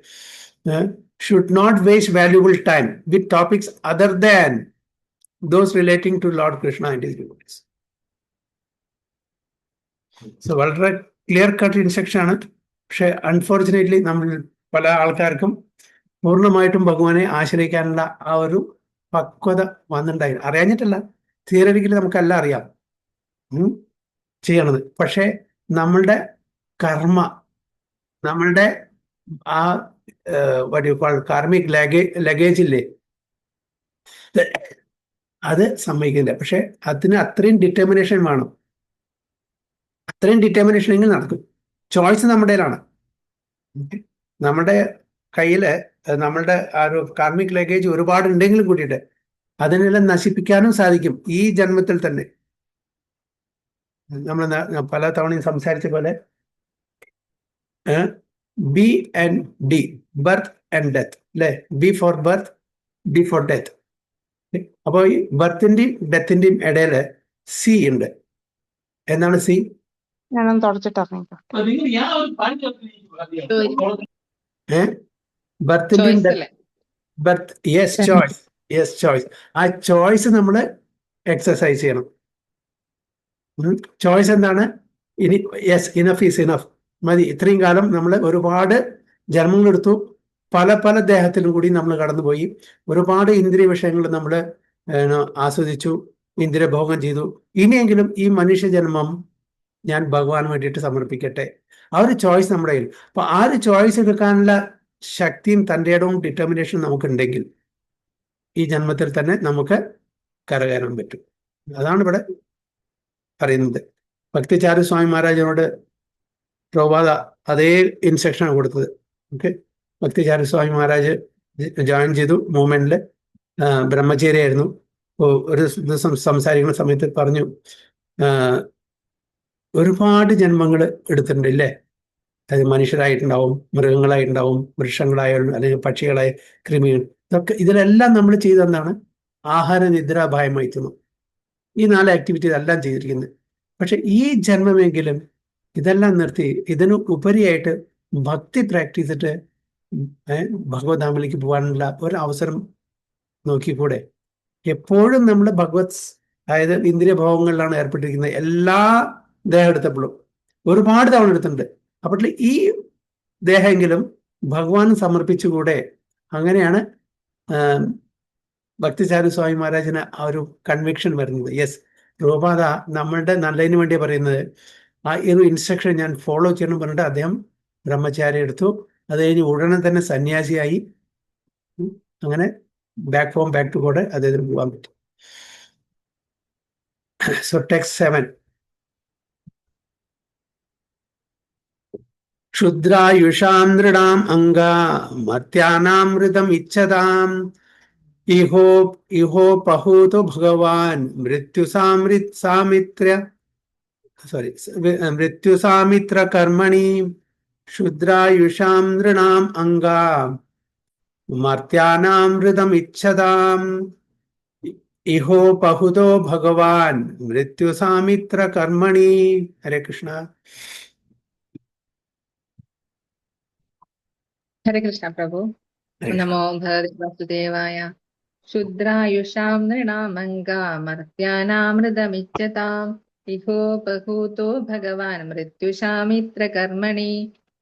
Should not waste valuable time with topics other than those relating to Lord Krishna and his devotees. So വളരെ ക്ലിയർ കട്ട് ഇൻസ്ട്രക്ഷൻ ആണ്. പക്ഷെ അൺഫോർച്ചുനേറ്റ്ലി നമ്മൾ പല ആൾക്കാർക്കും പൂർണ്ണമായിട്ടും ഭഗവാനെ ആശ്രയിക്കാനുള്ള ആ ഒരു പക്വത വന്നിട്ടുണ്ടായിരുന്നു. അറിയാഞ്ഞിട്ടല്ല, തിയററ്റിക്കലി നമുക്കെല്ലാം അറിയാം ചെയ്യണത്. പക്ഷെ നമ്മളുടെ കർമ്മ, നമ്മളുടെ ആ കാർമിക് ലഗേജ് ഇല്ലേ, അത് സമ്മതിക്കില്ല. പക്ഷെ അതിന് അത്രയും ഡിറ്റർമിനേഷൻ വേണം. അത്രയും ഡിറ്റർമിനേഷൻ എങ്കിൽ നടക്കും. ചോയ്സ് നമ്മുടേലാണ്. നമ്മുടെ കയ്യില് നമ്മളുടെ ആ ഒരു കാർമിക് ലഗേജ് ഒരുപാട് ഉണ്ടെങ്കിലും കൂടിയിട്ട് അതിനെല്ലാം നശിപ്പിക്കാനും സാധിക്കും ഈ ജന്മത്തിൽ തന്നെ. നമ്മൾ പല തവണയും സംസാരിച്ച പോലെ B and D, birth and death അല്ലെ. B for birth, D for death. അപ്പോൾ ഈ ബർത്തിന്റെയും ഡെത്തിന്റെയും ഇടയില് സി ഉണ്ട്. എന്താണ് സി? ബർത്തിന്റെയും birth, yes choice, yes choice. ആ ചോയ്സ് നമ്മൾ എക്സസൈസ് ചെയ്യണം. ചോയ്സ് എന്താണ്? ഇനി യെസ്, ഇനഫ് ഈസ് ഇനഫ്, മതി. ഇത്രയും കാലം നമ്മൾ ഒരുപാട് ജന്മങ്ങളെടുത്തു, പല പല ദേഹത്തിലും കൂടി നമ്മൾ കടന്നുപോയി, ഒരുപാട് ഇന്ദ്രിയ വിഷയങ്ങൾ നമ്മൾ ആസ്വദിച്ചു, ഇന്ദ്രിയ ഭോഗം ചെയ്തു. ഇനിയെങ്കിലും ഈ മനുഷ്യ ജന്മം ഞാൻ ഭഗവാന് വേണ്ടിയിട്ട് സമർപ്പിക്കട്ടെ. ആ ഒരു ചോയ്സ് നമ്മുടെ കയ്യിൽ. അപ്പൊ ആ ഒരു ചോയ്സ് എടുക്കാനുള്ള ശക്തിയും തൻ്റെ ഇടവും ഡിറ്റർമിനേഷനും നമുക്കുണ്ടെങ്കിൽ ഈ ജന്മത്തിൽ തന്നെ നമുക്ക് കരകയറാൻ പറ്റും. അതാണ് ഇവിടെ പറയുന്നത്. ഭക്തിചാരു സ്വാമി മഹാരാജിനോട് പ്രഭുപാദ അതേ ഇൻസ്ട്രക്ഷനാണ് കൊടുത്തത്. ഓക്കെ, ഭക്തിചാരു സ്വാമി മഹാരാജ് ജോയിൻ ചെയ്തു മൂവ്മെന്റിൽ, ബ്രഹ്മചാരി ആയിരുന്നു. ഒരു ദിവസം സംസാരിക്കുന്ന സമയത്ത് പറഞ്ഞു, ഒരുപാട് ജന്മങ്ങൾ എടുത്തിട്ടുണ്ട് ഇല്ലേ? അത് മനുഷ്യരായിട്ടുണ്ടാവും, മൃഗങ്ങളായിട്ടുണ്ടാവും, വൃക്ഷങ്ങളായാലും അല്ലെങ്കിൽ പക്ഷികളായ കൃമികൾ, ഇതൊക്കെ ഇതിലെല്ലാം നമ്മൾ ചെയ്തെന്നാണ് ആഹാര നിദ്ര ഭയമയത്തുന്നു. ഈ 4 ആക്ടിവിറ്റി എല്ലാം ചെയ്തിരിക്കുന്നത്. പക്ഷെ ഈ ജന്മമെങ്കിലും ഇതെല്ലാം നിർത്തി ഇതിന് ഉപരിയായിട്ട് ഭക്തി പ്രാക്ടീസ് ചെയ്തിട്ട് ഭഗവത്ധാമിലേക്ക് പോകാനുള്ള ഒരു അവസരം നോക്കിക്കൂടെ? എപ്പോഴും നമ്മൾ ഭഗവത്, അതായത് ഇന്ദ്രിയ ഭോഗങ്ങളിലാണ് ഏർപ്പെട്ടിരിക്കുന്നത്. എല്ലാ ദേഹം എടുത്തപ്പോഴും ഒരുപാട് തവണ എടുത്തിട്ടുണ്ട്. അപ്പോൾ ഈ ദേഹമെങ്കിലും ഭഗവാന് സമർപ്പിച്ചുകൂടെ? അങ്ങനെയാണ് ഭക്തിചാരു സ്വാമി മഹാരാജിന് ആ ഒരു കൺവിക്ഷൻ വരുന്നത്. യെസ്, പ്രഭുപാദ നമ്മളുടെ നല്ലതിന് വേണ്ടിയാണ് പറയുന്നത്. ആ ഒരു ഇൻസ്ട്രക്ഷൻ ഞാൻ ഫോളോ ചെയ്യണം പറഞ്ഞിട്ട് അദ്ദേഹം ബ്രഹ്മചാരി എടുത്തു. അത് കഴിഞ്ഞ് ഉടനെ തന്നെ സന്യാസിയായി. അങ്ങനെ ബാക്ക് ടു ഗോഡ് അദ്ദേഹത്തിന് പോകാൻ പറ്റും. So text 7. ക്ഷുദ്രായുഷാം നൃണാം അംഗാ മർത്യാനാമൃതം ഇച്ഛതാം ഇഹോ പഹൂതോ ഭഗവാൻ മൃത്യുസാമിത്ര കർമ്മണി ക്ഷുദ്രായുഷാം നൃണാം അംഗാ മർത്യാനാമൃതം ഇച്ഛതാം ഇഹോ പഹുതോ ഭഗവാൻ മൃത്യുസാമിത്ര കർമ്മണി. ഹരേ കൃഷ്ണ. ഹരേ കൃഷ്ണ പ്രഭു. നമോ ഭഗവതി വാസുദേവായ. ക്ഷുദ്രായുഷാം നൃണാമംഗാ മർത്യാനാമൃതമിച്ഛതാം ഇഹോ ബഹൂതോ ഭഗവാൻ മൃത്യുഷാമിത്ര കർമ്മണി.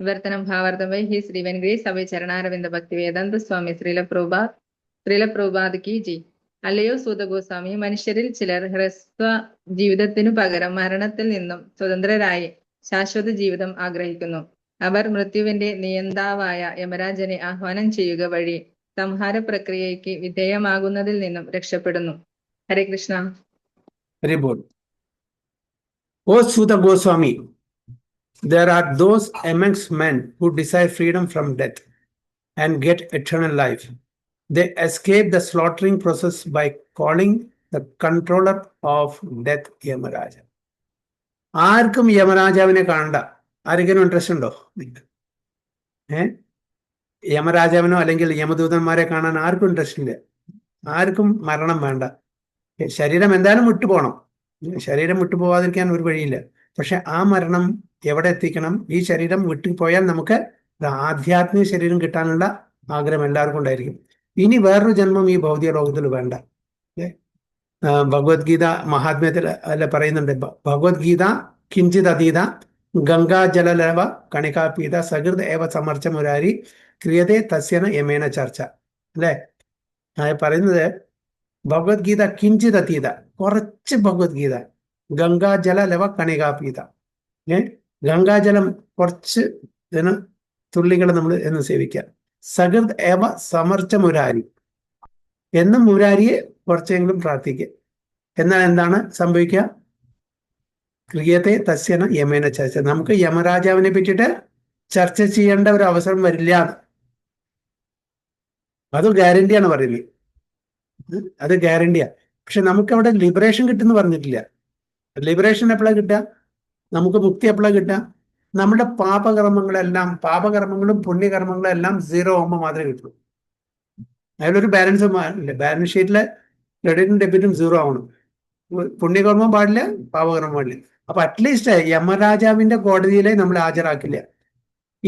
വിവർത്തനം ഭാവാർത്ഥം വൈ ഹി ശ്രീ വെങ്കടേശ് സഭ ചരണാരവിന്ദ ഭക്തി വേദാന്ത സ്വാമി ശ്രീല പ്രഭുപാദ്. ശ്രീല പ്രഭുപാദ് കി ജി. അല്ലയോ സൂത ഗോസ്വാമി, മനുഷ്യരിൽ ചിലർ ഹ്രസ്വ ജീവിതത്തിനു പകരം മരണത്തിൽ നിന്നും സ്വതന്ത്രരായി ശാശ്വത ജീവിതം ആഗ്രഹിക്കുന്നു. അവർ മൃത്യുവിന്റെ നിയന്താവായ യമരാജനെ ആഹ്വാനം ചെയ്യുക വഴി സംഹാര പ്രക്രിയയ്ക്ക് വിധേയമാകുന്നതിൽ നിന്നും രക്ഷപ്പെടുന്നു. ഹരേ Krishna. Very good. O Suta Goswami, there are those amongst men who desire freedom from death and get eternal life. They escape the slaughtering process by calling the controller of death Yamaraja. ആർക്കും യമരാജാവിനെ കാണണ്ട. ആരെങ്കിലും ഇൻട്രസ്റ്റ് ഉണ്ടോ? യമരാജാവിനോ അല്ലെങ്കിൽ യമദൂതന്മാരെ കാണാൻ ആർക്കും ഇൻട്രസ്റ്റ് ഇല്ല. ആർക്കും മരണം വേണ്ട. ശരീരം എന്തായാലും വിട്ടുപോകണം. ശരീരം വിട്ടുപോകാതിരിക്കാൻ ഒരു വഴിയില്ല. പക്ഷെ ആ മരണം എവിടെ എത്തിക്കണം? ഈ ശരീരം വിട്ടുപോയാൽ നമുക്ക് ആധ്യാത്മിക ശരീരം കിട്ടാനുള്ള ആഗ്രഹം എല്ലാവർക്കും ഉണ്ടായിരിക്കും. ഇനി വേറൊരു ജന്മം ഈ ഭൗതിക ലോകത്തിൽ വേണ്ട. ഭഗവത്ഗീത മഹാത്മ്യത്തിൽ അല്ല പറയുന്നുണ്ട്, ഭഗവത്ഗീത കിഞ്ചിത് അതീത ഗംഗാജലലവ കണികാപീത സഹൃദ ഏവ സമർച്ച മുരാരി ക്രിയതേ തസ്യന യമേന ചർച്ച. അല്ലേ? പറയുന്നത് ഭഗവത്ഗീത കിഞ്ചിത് അതീത, കുറച്ച് ഭഗവത്ഗീത, ഗംഗാജല ലവ കണികാപീത. ഗംഗാജലം കുറച്ച് തുള്ളികൾ നമ്മൾ എന്ന് സേവിക്കുക. സഹൃദ് ഏവ സമർച്ച മുരാരി, എന്നും മുരാരിയെ കുറച്ചെങ്കിലും പ്രാർത്ഥിക്കുക. എന്നാൽ എന്താണ് സംഭവിക്കുക? ക്രിയത്തെ തസ്യന യമേന ചർച്ച. നമുക്ക് യമരാജാവിനെ പറ്റിയിട്ട് ചർച്ച ചെയ്യേണ്ട ഒരു അവസരം വരില്ല. അത് ഗ്യാരണ്ടിയാണ് പറയുന്നത്. അത് ഗ്യാരണ്ടിയാ. പക്ഷെ നമുക്ക് അവിടെ ലിബറേഷൻ കിട്ടുമെന്ന് പറഞ്ഞിട്ടില്ല. ലിബറേഷൻ എപ്പോഴാണ് കിട്ടുക? നമുക്ക് മുക്തി എപ്പോഴാണ് കിട്ടുക? നമ്മുടെ പാപകർമ്മങ്ങളും പുണ്യകർമ്മങ്ങളും എല്ലാം 0 ആകുമ്പോൾ മാത്രമേ കിട്ടൂ. അതിലൊരു ബാലൻസ് ഇല്ല. ബാലൻസ് ഷീറ്റിലെ ക്രെഡിറ്റും ഡെബിറ്റും 0 ആവണം. പുണ്യകർമ്മം പാടില്ല, പാപകർമ്മം പാടില്ല. അപ്പൊ അറ്റ്ലീസ്റ്റ് യമരാജാവിന്റെ കോടതിയിലെ നമ്മൾ ഹാജരാക്കില്ല.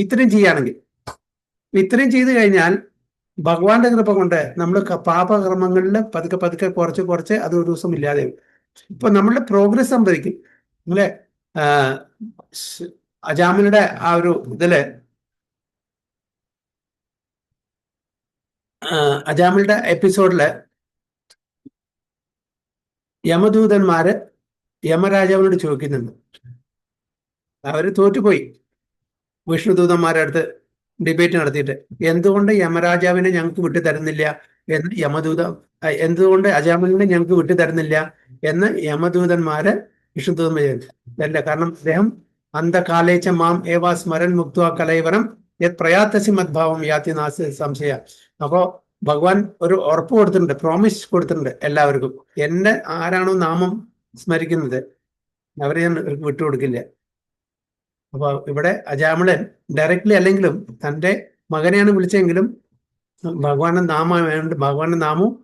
ഇത്രയും ചെയ്യുകയാണെങ്കിൽ, ഇത്രയും ചെയ്തു കഴിഞ്ഞാൽ ഭഗവാന്റെ കൃപ കൊണ്ട് നമ്മൾ പാപകർമ്മങ്ങളിൽ പതുക്കെ കുറച്ച് അത് ഒരു ദിവസം ഇല്ലാതെ. ഇപ്പൊ നമ്മളുടെ പ്രോഗ്രസ് സംഭവിക്കും. നമ്മളെ അജാമിലുടെ ആ ഒരു ഇതില് അജാമിലുടെ എപ്പിസോഡില് യമദൂതന്മാര് യമരാജാവിനോട് ചോദിക്കുന്നുണ്ട്. അവര് തോറ്റുപോയി. വിഷ്ണുദൂതന്മാരുടെ അടുത്ത് ഡിബേറ്റ് നടത്തിയിട്ട് എന്തുകൊണ്ട് യമരാജാവിനെ ഞങ്ങൾക്ക് വിട്ടു തരുന്നില്ല എന്ന് എന്തുകൊണ്ട് അജാമിലിനെ ഞങ്ങൾക്ക് വിട്ടു തരുന്നില്ല എന്ന് യമദൂതന്മാര് വിഷ്ണുദൂതന്മാർ കാരണം അദ്ദേഹം അന്ധകാലേച്ച മാം ഏവാ സ്മരൻ മുക്ത കലൈവരം പ്രയാത്തസി മദ്ഭാവം യാതി നാസ് സംശയ. അപ്പോ ഭഗവാൻ ഒരു ഉറപ്പ് കൊടുത്തിട്ടുണ്ട്, പ്രോമിസ് കൊടുത്തിട്ടുണ്ട് എല്ലാവർക്കും. എന്നെ ആരാണോ നാമം സ്മരിക്കുന്നത് അവരെ ഞാൻ വിട്ടുകൊടുക്കില്ല. അപ്പൊ ഇവിടെ അജാമിളൻ ഡയറക്ട്ലി അല്ലെങ്കിലും തൻ്റെ മകനെയാണ് വിളിച്ചെങ്കിലും ഭഗവാന്റെ നാമവും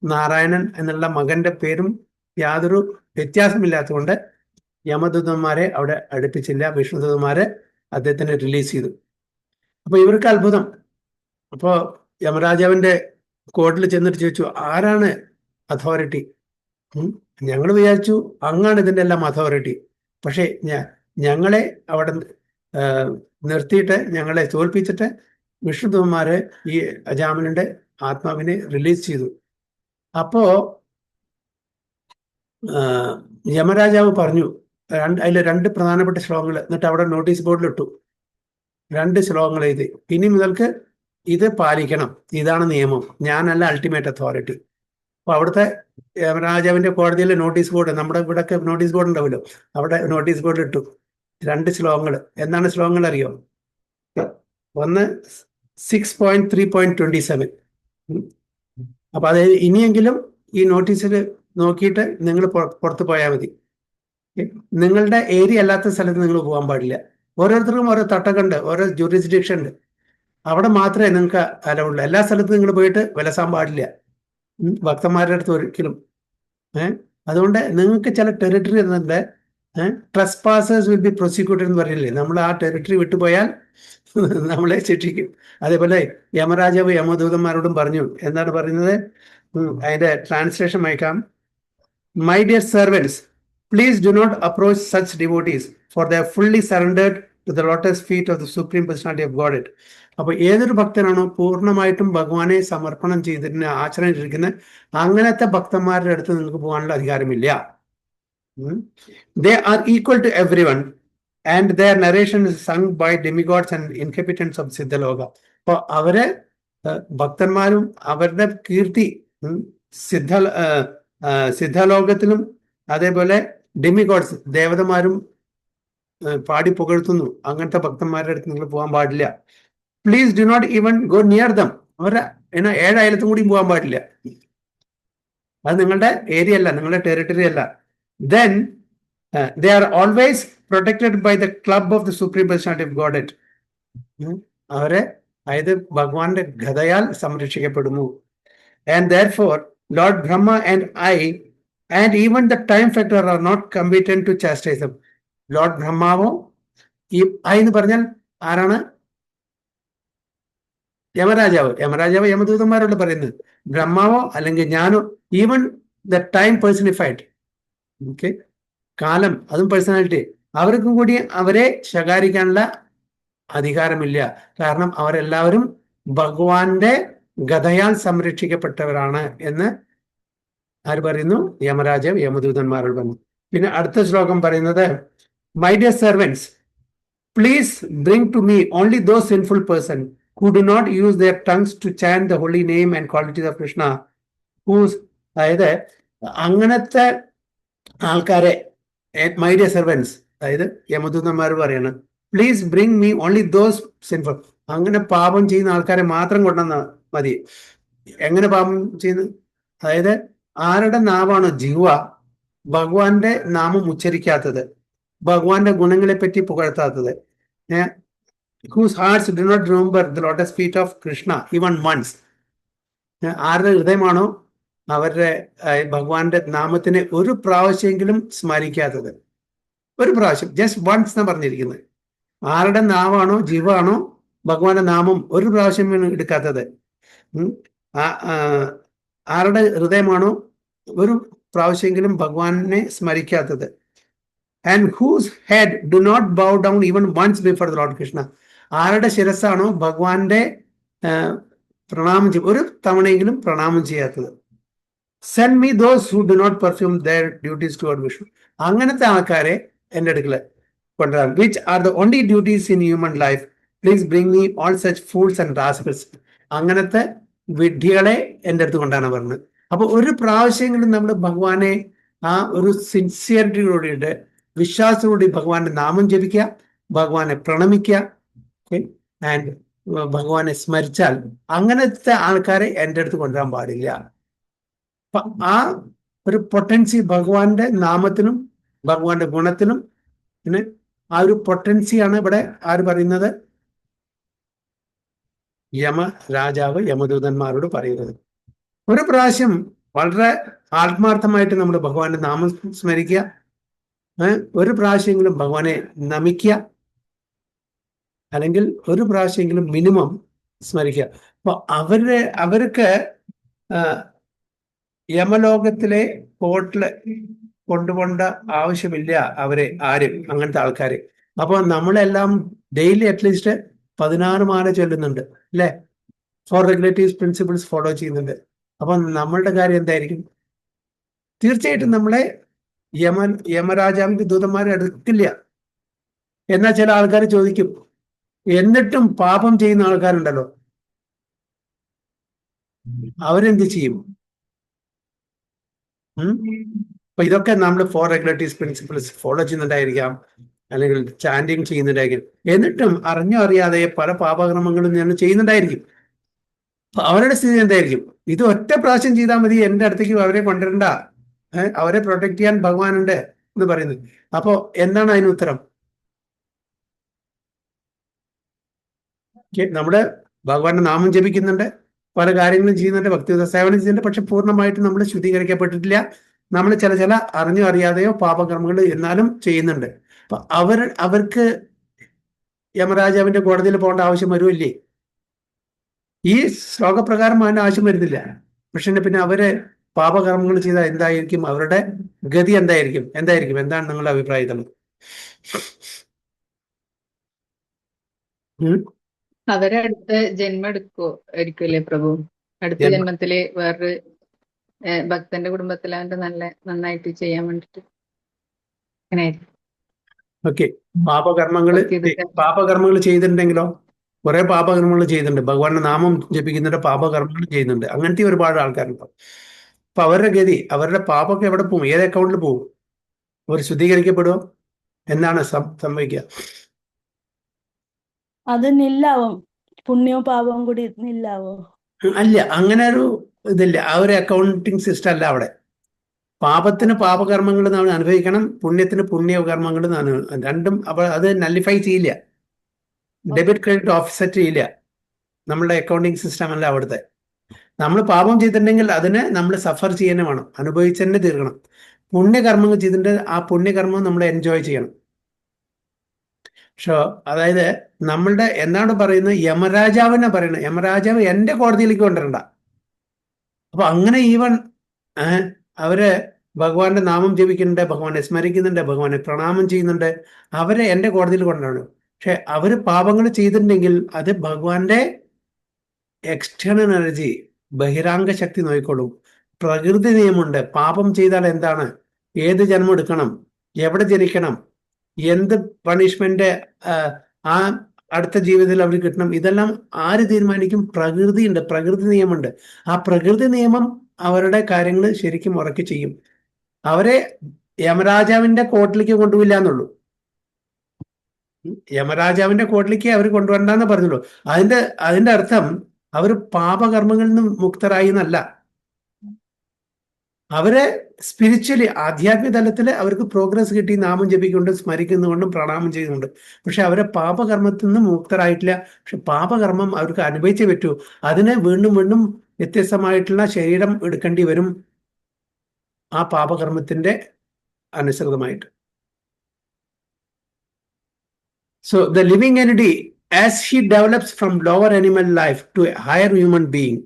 നാരായണൻ എന്നുള്ള മകന്റെ പേരും യാതൊരു വ്യത്യാസമില്ലാത്തതുകൊണ്ട് യമദൂതന്മാരെ അവിടെ അടുപ്പിച്ചില്ല. വിഷ്ണുദൂതന്മാരെ അദ്ദേഹത്തിനെ റിലീസ് ചെയ്തു. അപ്പൊ ഇവർക്ക് അത്ഭുതം. അപ്പോ യമരാജാവിന്റെ കോർട്ടിൽ ചെന്നിട്ട് ചോദിച്ചു, ആരാണ് അതോറിറ്റി? ഞങ്ങൾ വിചാരിച്ചു അങ്ങാണ് ഇതിൻ്റെ എല്ലാം അതോറിറ്റി. പക്ഷേ ഞങ്ങളെ അവിടെ നിർത്തിയിട്ട് ഞങ്ങളെ തോൽപ്പിച്ചിട്ട് വിഷ്ണുദൂതന്മാര് ഈ അജാമിലിന്റെ ആത്മാവിനെ റിലീസ് ചെയ്തു. അപ്പോ യമരാജാവ് പറഞ്ഞു, അതിൽ 2 പ്രധാനപ്പെട്ട ശ്ലോകങ്ങൾ എന്നിട്ട് അവിടെ നോട്ടീസ് ബോർഡിൽ ഇട്ടു. 2 ശ്ലോകങ്ങൾ എഴുതി, ഇനി മുതൽക്ക് ഇത് പാലിക്കണം, ഇതാണ് നിയമം, ഞാനല്ല അൾട്ടിമേറ്റ് അതോറിറ്റി. അപ്പൊ അവിടുത്തെ യമരാജാവിന്റെ കോടതിയിലെ നോട്ടീസ് ബോർഡ്, നമ്മുടെ ഇവിടെയൊക്കെ നോട്ടീസ് ബോർഡ് ഉണ്ടാവുമല്ലോ, അവിടെ നോട്ടീസ് ബോർഡിൽ ഇട്ടു 2 ശ്ലോകങ്ങൾ. എന്താണ് ശ്ലോകങ്ങൾ അറിയോ? ഒന്ന് 6.3.27. അപ്പൊ അതായത് ഇനിയെങ്കിലും ഈ നോട്ടീസിൽ നോക്കിയിട്ട് നിങ്ങൾ പുറത്തു പോയാൽ മതി. നിങ്ങളുടെ ഏരിയ അല്ലാത്ത സ്ഥലത്ത് നിങ്ങൾ പോകാൻ പാടില്ല. ഓരോരുത്തർക്കും ഓരോ തട്ടക്കുണ്ട്, ഓരോ ജൂറിസ്ഡിക്ഷൻ ഉണ്ട്. അവിടെ മാത്രമേ നിങ്ങൾക്ക് അലവുള്ളൂ. എല്ലാ സ്ഥലത്തും നിങ്ങൾ പോയിട്ട് വിലസാൻ പാടില്ല, ഭക്തന്മാരുടെ അടുത്ത് ഒരിക്കലും. അതുകൊണ്ട് നിങ്ങൾക്ക് ചില ടെറിട്ടറി എന്നുണ്ട്, ട്രസ്പാസേഴ്സ് വിൽ ബി പ്രോസിക്യൂട്ടഡ് എന്ന് പറയില്ലേ, നമ്മൾ ആ ടെറിട്ടറി വിട്ടുപോയാൽ നമ്മളെ ശിക്ഷിക്കും. അതേപോലെ യമരാജാവ് യമദൂതന്മാരോടും പറഞ്ഞു. എന്താണ് പറയുന്നത്? അതിന്റെ ട്രാൻസ്ലേഷൻ വായിക്കാം. My dear servants, please do not approach such devotees, for they are fully surrendered to the lotus feet of the Supreme Personality of Godhead. അപ്പൊ ഏതൊരു ഭക്തനാണോ പൂർണ്ണമായിട്ടും ഭഗവാനെ സമർപ്പണം ചെയ്തിട്ട് ആചരണയിട്ടിരിക്കുന്ന അങ്ങനത്തെ ഭക്തന്മാരുടെ അടുത്ത് നിങ്ങൾക്ക് പോകാനുള്ള അധികാരമില്ല. They are equal to everyone and their narration is sung by demigods and inhabitants of സിദ്ധലോക. അപ്പൊ അവരെ ഭക്തന്മാരും അവരുടെ കീർത്തി സിദ്ധലോകത്തിലും അതേപോലെ ഡെമിഗോഡ്സ് ദേവതമാരും പാടി പുകഴ്ത്തുന്നു. അങ്ങനത്തെ ഭക്തന്മാരുടെ അടുത്ത് നിങ്ങൾ പോകാൻ പാടില്ല. Please do not even go near them. അവരുടെ 7 അയലത്തും കൂടി പോകാൻ പാടില്ല. അത് നിങ്ങളുടെ ഏരിയ അല്ല, നിങ്ങളുടെ ടെറിട്ടറി അല്ല. Then they are always protected by the club of the Supreme Personality of Godhead. അവരെ അതായത് ഭഗവാന്റെ ഗതയാൽ സംരക്ഷിക്കപ്പെടുന്നു. And therefore Lord Brahma and I and even the time factor are not competent to chastise them. Lord ബ്രഹ്മാവോ ഈ എന്ന് പറഞ്ഞാൽ ആരാണ്? യമരാജാവ്. യമദൂതന്മാരോട് പറയുന്നത് ബ്രഹ്മാവോ അല്ലെങ്കിൽ ഞാനോ, even the time personified, okay, കാലം, അതും പേഴ്സണാലിറ്റി, അവർക്കും കൂടി അവരെ ശകാരിക്കാനുള്ള അധികാരമില്ല. കാരണം അവരെല്ലാവരും ഭഗവാന്റെ ഗതയാൽ സംരക്ഷിക്കപ്പെട്ടവരാണ് എന്ന് ആര് പറയുന്നു? യമരാജാവ് യമദൂതന്മാരോട് പറഞ്ഞു. പിന്നെ അടുത്ത ശ്ലോകം പറയുന്നത്, my dear servants, please bring to me only those sinful person who do not use their tongues to chant the holy name and qualities of Krishna, whose, അതായത് അങ്ങനത്തെ ആൾക്കാരെ, മൈ ഡിയർ സെർവൻസ്, അതായത് യമദൂതന്മാർ പറയണം, please bring me only those sinful, അങ്ങനെ പാപം ചെയ്യുന്ന ആൾക്കാരെ മാത്രം കൊണ്ടുവന്നാൽ മതി. എങ്ങനെ പാപം ചെയ്യുന്നത്? അതായത് ആരുടെ നാവാണോ ജിഹ്വ ഭഗവാന്റെ നാമം ഉച്ചരിക്കാത്തത്, ഭഗവാന്റെ ഗുണങ്ങളെ പറ്റി പുകഴ്ത്താത്തത്, whose hearts do not remember the lotus feet of Krishna even once, ആരുടെ ഹൃദയമാണോ അവരുടെ ഭഗവാന്റെ നാമത്തിനെ ഒരു പ്രാവശ്യമെങ്കിലും സ്മരിക്കാത്തത്, ഒരു പ്രാവശ്യം, ജസ്റ്റ് വൺസ് എന്നാണ് പറഞ്ഞിരിക്കുന്നത്. ആരുടെ നാവാണോ ജീവാണോ ഭഗവാന്റെ നാമം ഒരു പ്രാവശ്യം എടുക്കാത്തത്, ആരുടെ ഹൃദയമാണോ ഒരു പ്രാവശ്യമെങ്കിലും ഭഗവാനെ സ്മരിക്കാത്തത്, and whose head do not bow down even once before the Lord Krishna, ആരുടെ ശിരസ്സാണോ ഭഗവാന്റെ പ്രണാമം ഒരു തവണയെങ്കിലും പ്രണാമം ചെയ്യാത്തത്. Send me those who do not perform their duties toward Vishnu, അങ്ങനത്തെ ആൾക്കാരെ എൻ്റെ അടുക്കൽ കൊണ്ടുവരാം. Which are the only duties in human life, please bring me all such fools and rascals, അങ്ങനത്തെ വിഡ്ഢികളെ എൻ്റെ അടുത്ത് കൊണ്ടാണ് പറഞ്ഞത്. അപ്പൊ ഒരു പ്രാവശ്യമെങ്കിലും നമ്മൾ ഭഗവാനെ ആ ഒരു സിൻസിയറിറ്റിയോടെ വിശ്വാസത്തോടെ ഭഗവാന്റെ നാമം ജപിക്കുക, ഭഗവാനെ പ്രണമിക്കുക, ആൻഡ് ഭഗവാനെ സ്മരിച്ചാൽ അങ്ങനത്തെ ആൾക്കാരെ എൻ്റെ അടുത്ത് കൊണ്ടുവരാൻ പാടില്ല. അപ്പൊ ആ ഒരു പൊട്ടൻസി ഭഗവാന്റെ നാമത്തിനും ഭഗവാന്റെ ഗുണത്തിനും പിന്നെ ആ ഒരു പൊട്ടൻസിയാണ് ഇവിടെ ആര് പറയുന്നത്? യമരാജാവ് യമദൂതന്മാരോട് പറയുന്നത്. ഒരു പ്രാവശ്യം വളരെ ആത്മാർത്ഥമായിട്ട് നമ്മൾ ഭഗവാന്റെ നാമം സ്മരിക്കുക, ഒരു പ്രാവശ്യമെങ്കിലും ഭഗവാനെ നമിക്കുക, അല്ലെങ്കിൽ ഒരു പ്രാവശ്യമെങ്കിലും മിനിമം സ്മരിക്കുക. അപ്പൊ അവർക്ക് യമലോകത്തിലെ കോർട്ടില് കൊണ്ടുപോകേണ്ട ആവശ്യമില്ല അവരെ ആരും, അങ്ങനത്തെ ആൾക്കാരെ. അപ്പൊ നമ്മളെല്ലാം ഡെയിലി അറ്റ്ലീസ്റ്റ് 16 മാല ചൊല്ലുന്നുണ്ട് അല്ലെ, 4 റെഗുലേറ്റീവ്സ് പ്രിൻസിപ്പിൾസ് ഫോളോ ചെയ്യുന്നുണ്ട്. അപ്പൊ നമ്മളുടെ കാര്യം എന്തായിരിക്കും? തീർച്ചയായിട്ടും നമ്മളെ യമരാജാവിന്റെ ദൂതന്മാരെ അടുക്കില്ല. എന്നാൽ ചില ആൾക്കാർ ചോദിക്കും, എന്നിട്ടും പാപം ചെയ്യുന്ന ആൾക്കാരുണ്ടല്ലോ, അവരെന്ത് ചെയ്യും? അപ്പൊ ഇതൊക്കെ നമ്മൾ 4 റെഗുലേറ്റീവ്സ് പ്രിൻസിപ്പിൾസ് ഫോളോ ചെയ്യുന്നുണ്ടായിരിക്കാം, അല്ലെങ്കിൽ ചാൻഡിങ് ചെയ്യുന്നുണ്ടായിരിക്കും, എന്നിട്ടും അറിഞ്ഞോ അറിയാതെ പല പാപകർമ്മങ്ങളും ഞാൻ ചെയ്യുന്നുണ്ടായിരിക്കും. അപ്പൊ അവരുടെ സ്ഥിതി എന്തായിരിക്കും? ഇത് ഒറ്റ പ്രാവശ്യം ചെയ്താൽ മതി, എൻ്റെ അടുത്തേക്ക് അവരെ കൊണ്ടുവരണ്ട, അവരെ പ്രൊട്ടക്ട് ചെയ്യാൻ ഭഗവാനുണ്ട് എന്ന് പറയുന്നത്. അപ്പോ എന്താണ് അതിന് ഉത്തരം? നമ്മുടെ ഭഗവാന്റെ നാമം ജപിക്കുന്നുണ്ട്, പല കാര്യങ്ങളും ചെയ്യുന്നുണ്ട്, ഭക്തിയുത സേവനം ചെയ്യുന്നുണ്ട്, പക്ഷെ പൂർണ്ണമായിട്ട് നമ്മൾ ശുദ്ധീകരിക്കപ്പെട്ടിട്ടില്ല. നമ്മൾ ചില അറിഞ്ഞോ അറിയാതെയോ പാപകർമ്മങ്ങൾ എന്നാലും ചെയ്യുന്നുണ്ട്. അപ്പൊ അവർക്ക് യമരാജാവിന്റെ കോടതിയിൽ പോകേണ്ട ആവശ്യം വരുമില്ലേ? ഈ ശ്ലോകപ്രകാരം അതിന്റെ ആവശ്യം വരുന്നില്ല. പക്ഷെ പിന്നെ അവര് പാപകർമ്മങ്ങൾ ചെയ്താൽ എന്തായിരിക്കും അവരുടെ ഗതി? എന്താണ് നിങ്ങളുടെ അഭിപ്രായത്തിൽ? ഉം. അവരടുത്ത ജന്മം ആയിരിക്കുമല്ലേ പ്രഭു? അടുത്ത ജന്മ ജന്മത്തില് വേറൊരു ഭക്തന്റെ കുടുംബത്തിൽ അവന്റെ നന്നായിട്ട് ചെയ്യാൻ വേണ്ടിട്ട് അങ്ങനെയായിരിക്കും. ഓക്കെ. പാപകർമ്മങ്ങള് ഭക്തി ഇതൊക്കെ പാപകർമ്മങ്ങൾ ചെയ്തിട്ടുണ്ടെങ്കിലോ, കുറെ പാപകർമ്മങ്ങൾ ചെയ്യുന്നുണ്ട്, ഭഗവാന്റെ നാമം ജപിക്കുന്നതിന്റെ പാപകർമ്മങ്ങൾ ചെയ്യുന്നുണ്ട്, അങ്ങനത്തെ ഒരുപാട് ആൾക്കാരുണ്ട്. അപ്പൊ അവരുടെ ഗതി, അവരുടെ പാപമൊക്കെ എവിടെ പോകും? ഏത് അക്കൗണ്ടിൽ പോകും? അവർ ശുദ്ധീകരിക്കപ്പെടുമോ? എന്താണ് സംഭവിക്കുക? അത് നില്ലാവും. പുണ്യവും പാപവും കൂടി നില്ലാവും. അല്ല, അങ്ങനെ ഒരു ഇതില്ല. ആ ഒരു അക്കൗണ്ടിങ് സിസ്റ്റം അല്ല അവിടെ. പാപത്തിന് പാപകർമ്മങ്ങൾ നമ്മൾ അനുഭവിക്കണം, പുണ്യത്തിന് പുണ്യകർമ്മങ്ങൾ രണ്ടും. അപ്പോൾ അത് നല്ലിഫൈ ചെയ്യില്ല, ഡെബിറ്റ് ക്രെഡിറ്റ് ഓഫ്സെറ്റ് ചെയ്യില്ല. നമ്മളുടെ അക്കൗണ്ടിങ് സിസ്റ്റം അല്ല അവിടുത്തെ. നമ്മൾ പാപം ചെയ്തിട്ടുണ്ടെങ്കിൽ അതിനെ നമ്മൾ സഫർ ചെയ്യാൻ വേണം, അനുഭവിച്ച് തന്നെ തീർക്കണം. പുണ്യകർമ്മങ്ങൾ ചെയ്തിട്ട് ആ പുണ്യകർമ്മം നമ്മൾ എൻജോയ് ചെയ്യണം. അതായത് നമ്മളുടെ എന്താണ് പറയുന്നത്, യമരാജാവിനെ പറയുന്നത്, യമരാജാവ് എൻ്റെ കോടതിയിലേക്ക് കൊണ്ടുവരണ്ട. അപ്പൊ അങ്ങനെ ഈവൻ അവര് ഭഗവാന്റെ നാമം ജപിക്കുന്നുണ്ട്, ഭഗവാനെ സ്മരിക്കുന്നുണ്ട്, ഭഗവാനെ പ്രണാമം ചെയ്യുന്നുണ്ട്, അവരെ എൻ്റെ കോടതിയിൽ കൊണ്ടുവരണം. പക്ഷെ അവര് പാപങ്ങൾ ചെയ്തിട്ടുണ്ടെങ്കിൽ അത് ഭഗവാന്റെ എക്സ്റ്റേണൽ എനർജി, ബഹിരാംഗ ശക്തി നോക്കിക്കൊള്ളും. പ്രകൃതി നിയമമുണ്ട്. പാപം ചെയ്താൽ എന്താണ്, ഏത് ജന്മം എടുക്കണം, എവിടെ ജനിക്കണം, എന്ത് പണിഷ്മെന്റ് ആ അടുത്ത ജീവിതത്തിൽ അവർ കിട്ടണം, ഇതെല്ലാം ആര് തീരുമാനിക്കും? പ്രകൃതി ഉണ്ട്, പ്രകൃതി നിയമമുണ്ട്. ആ പ്രകൃതി നിയമം അവരുടെ കാര്യങ്ങൾ ശരിക്കും ഉറക്കി ചെയ്യും. അവരെ യമരാജാവിന്റെ കോർട്ടിലേക്ക് കൊണ്ടുപോയില്ല എന്നുള്ളൂ. യമരാജാവിന്റെ കോർട്ടിലേക്ക് അവർ കൊണ്ടുവരണ്ടെന്ന് പറഞ്ഞുള്ളൂ. അതിന്റെ അർത്ഥം അവർ പാപകർമ്മങ്ങളിൽ നിന്ന് മുക്തരായി എന്നല്ല. അവരെ സ്പിരിച്വലി, ആധ്യാത്മിക തലത്തിൽ അവർക്ക് പ്രോഗ്രസ് കിട്ടി, നാമം ജപിക്കുന്നുണ്ട്, സ്മരിക്കുന്നുകൊണ്ടും പ്രണാമം ചെയ്യുന്നുണ്ട്. പക്ഷെ അവരെ പാപകർമ്മത്തിൽ നിന്ന് മുക്തരായിട്ടില്ല. പക്ഷെ പാപകർമ്മം അവർക്ക് അനുഭവിച്ചേ പറ്റൂ. അതിനെ വീണ്ടും വീണ്ടും വ്യത്യസ്തമായിട്ടുള്ള ശരീരം എടുക്കേണ്ടി വരും ആ പാപകർമ്മത്തിന്റെ അനുസൃതമായിട്ട്. So the living entity, as he develops from lower animal life to a higher human being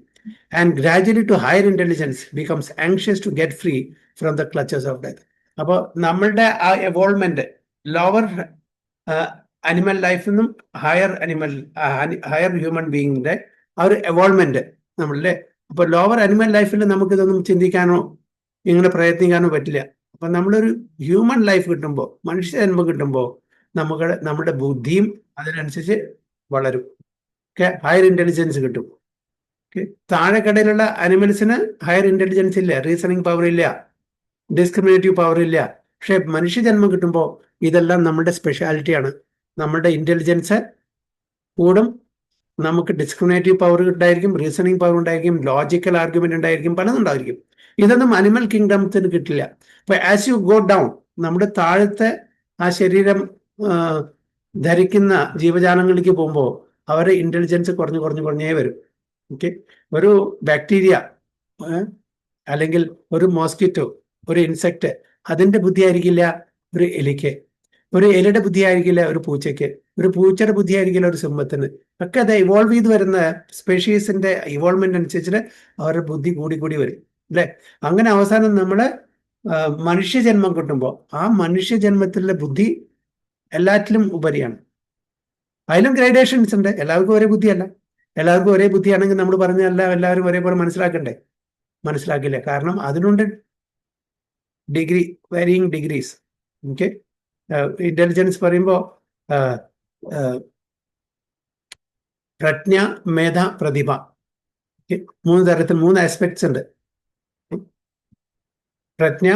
and gradually to higher intelligence, becomes anxious to get free from the clutches of death. അപ്പോൾ നമ്മളുടെ ആ എവോൾവ്മെന്റ് ലോവർ അനിമൽ ലൈഫിൽ നിന്നും ഹയർ ഹ്യൂമൻ ബീയിങ്ങിന്റെ ആ ഒരു എവോൾവ്മെന്റ് നമ്മളുടെ. അപ്പൊ ലോവർ അനിമൽ ലൈഫിൽ നമുക്കിതൊന്നും ചിന്തിക്കാനോ ഇങ്ങനെ പ്രയത്നിക്കാനോ പറ്റില്ല. അപ്പൊ നമ്മളൊരു ഹ്യൂമൻ ലൈഫ് കിട്ടുമ്പോൾ, മനുഷ്യ ജന്മം കിട്ടുമ്പോൾ നമ്മുടെ ബുദ്ധിയും അതിനനുസരിച്ച് വളരും. ഹയർ ഇന്റലിജൻസ് കിട്ടും. താഴെക്കടയിലുള്ള അനിമൽസിന് ഹയർ ഇന്റലിജൻസ് ഇല്ല, റീസണിങ് പവർ ഇല്ല, ഡിസ്ക്രിമിനേറ്റീവ് പവർ ഇല്ല. പക്ഷെ മനുഷ്യജന്മം കിട്ടുമ്പോൾ ഇതെല്ലാം നമ്മുടെ സ്പെഷ്യാലിറ്റിയാണ്. നമ്മുടെ ഇന്റലിജൻസ് കൂടും, നമുക്ക് ഡിസ്ക്രിമിനേറ്റീവ് പവർ ഉണ്ടായിരിക്കും, റീസണിങ് പവർ ഉണ്ടായിരിക്കും, ലോജിക്കൽ ആർഗ്യുമെന്റ് ഉണ്ടായിരിക്കും, പലതും ഉണ്ടായിരിക്കും. ഇതൊന്നും അനിമൽ കിങ്ഡംസിന് കിട്ടില്ല. അപ്പൊ ആസ് യു ഗോ ഡൗൺ, നമ്മുടെ താഴത്തെ ആ ശരീരം ധരിക്കുന്ന ജീവജാലങ്ങളിലേക്ക് പോകുമ്പോൾ അവരുടെ ഇന്റലിജൻസ് കുറഞ്ഞേ വരും. ഓക്കെ. ഒരു ബാക്ടീരിയ അല്ലെങ്കിൽ ഒരു മോസ്കിറ്റോ, ഒരു ഇൻസെക്ട്, അതിന്റെ ബുദ്ധി ആയിരിക്കില്ല ഒരു എലിക്ക്, ഒരു എലിയുടെ ബുദ്ധി ആയിരിക്കില്ല ഒരു പൂച്ചയ്ക്ക്, ഒരു പൂച്ചയുടെ ബുദ്ധി ആയിരിക്കില്ല ഒരു സിംഹത്തിന്. ഒക്കെ അത് ഇവോൾവ് ചെയ്ത് വരുന്ന സ്പെഷീസിന്റെ ഇവോൾവ്മെന്റ് അനുസരിച്ചിട്ട് അവരുടെ ബുദ്ധി കൂടി വരും, അല്ലെ? അങ്ങനെ അവസാനം നമ്മള് മനുഷ്യജന്മം കിട്ടുമ്പോൾ ആ മനുഷ്യജന്മത്തിലെ ബുദ്ധി എല്ലാറ്റിലും ഉപരിയാണ്. അതിലും ഗ്രേഡേഷൻസ് ഉണ്ട്. എല്ലാവർക്കും ഒരേ ബുദ്ധിയല്ല. എല്ലാവർക്കും ഒരേ ബുദ്ധിയാണെങ്കിൽ നമ്മൾ പറഞ്ഞല്ല എല്ലാവരും ഒരേപോലെ മനസ്സിലാക്കണ്ടേ? മനസ്സിലാക്കില്ല. കാരണം അതിനുണ്ട് degree, varying degrees. Okay. Intelligence പറയുമ്പോൾ പ്രജ്ഞ, മേധ, പ്രതിഭ, 3 തരത്തിൽ 3 ആസ്പെക്ട്സ് ഉണ്ട്. പ്രജ്ഞ,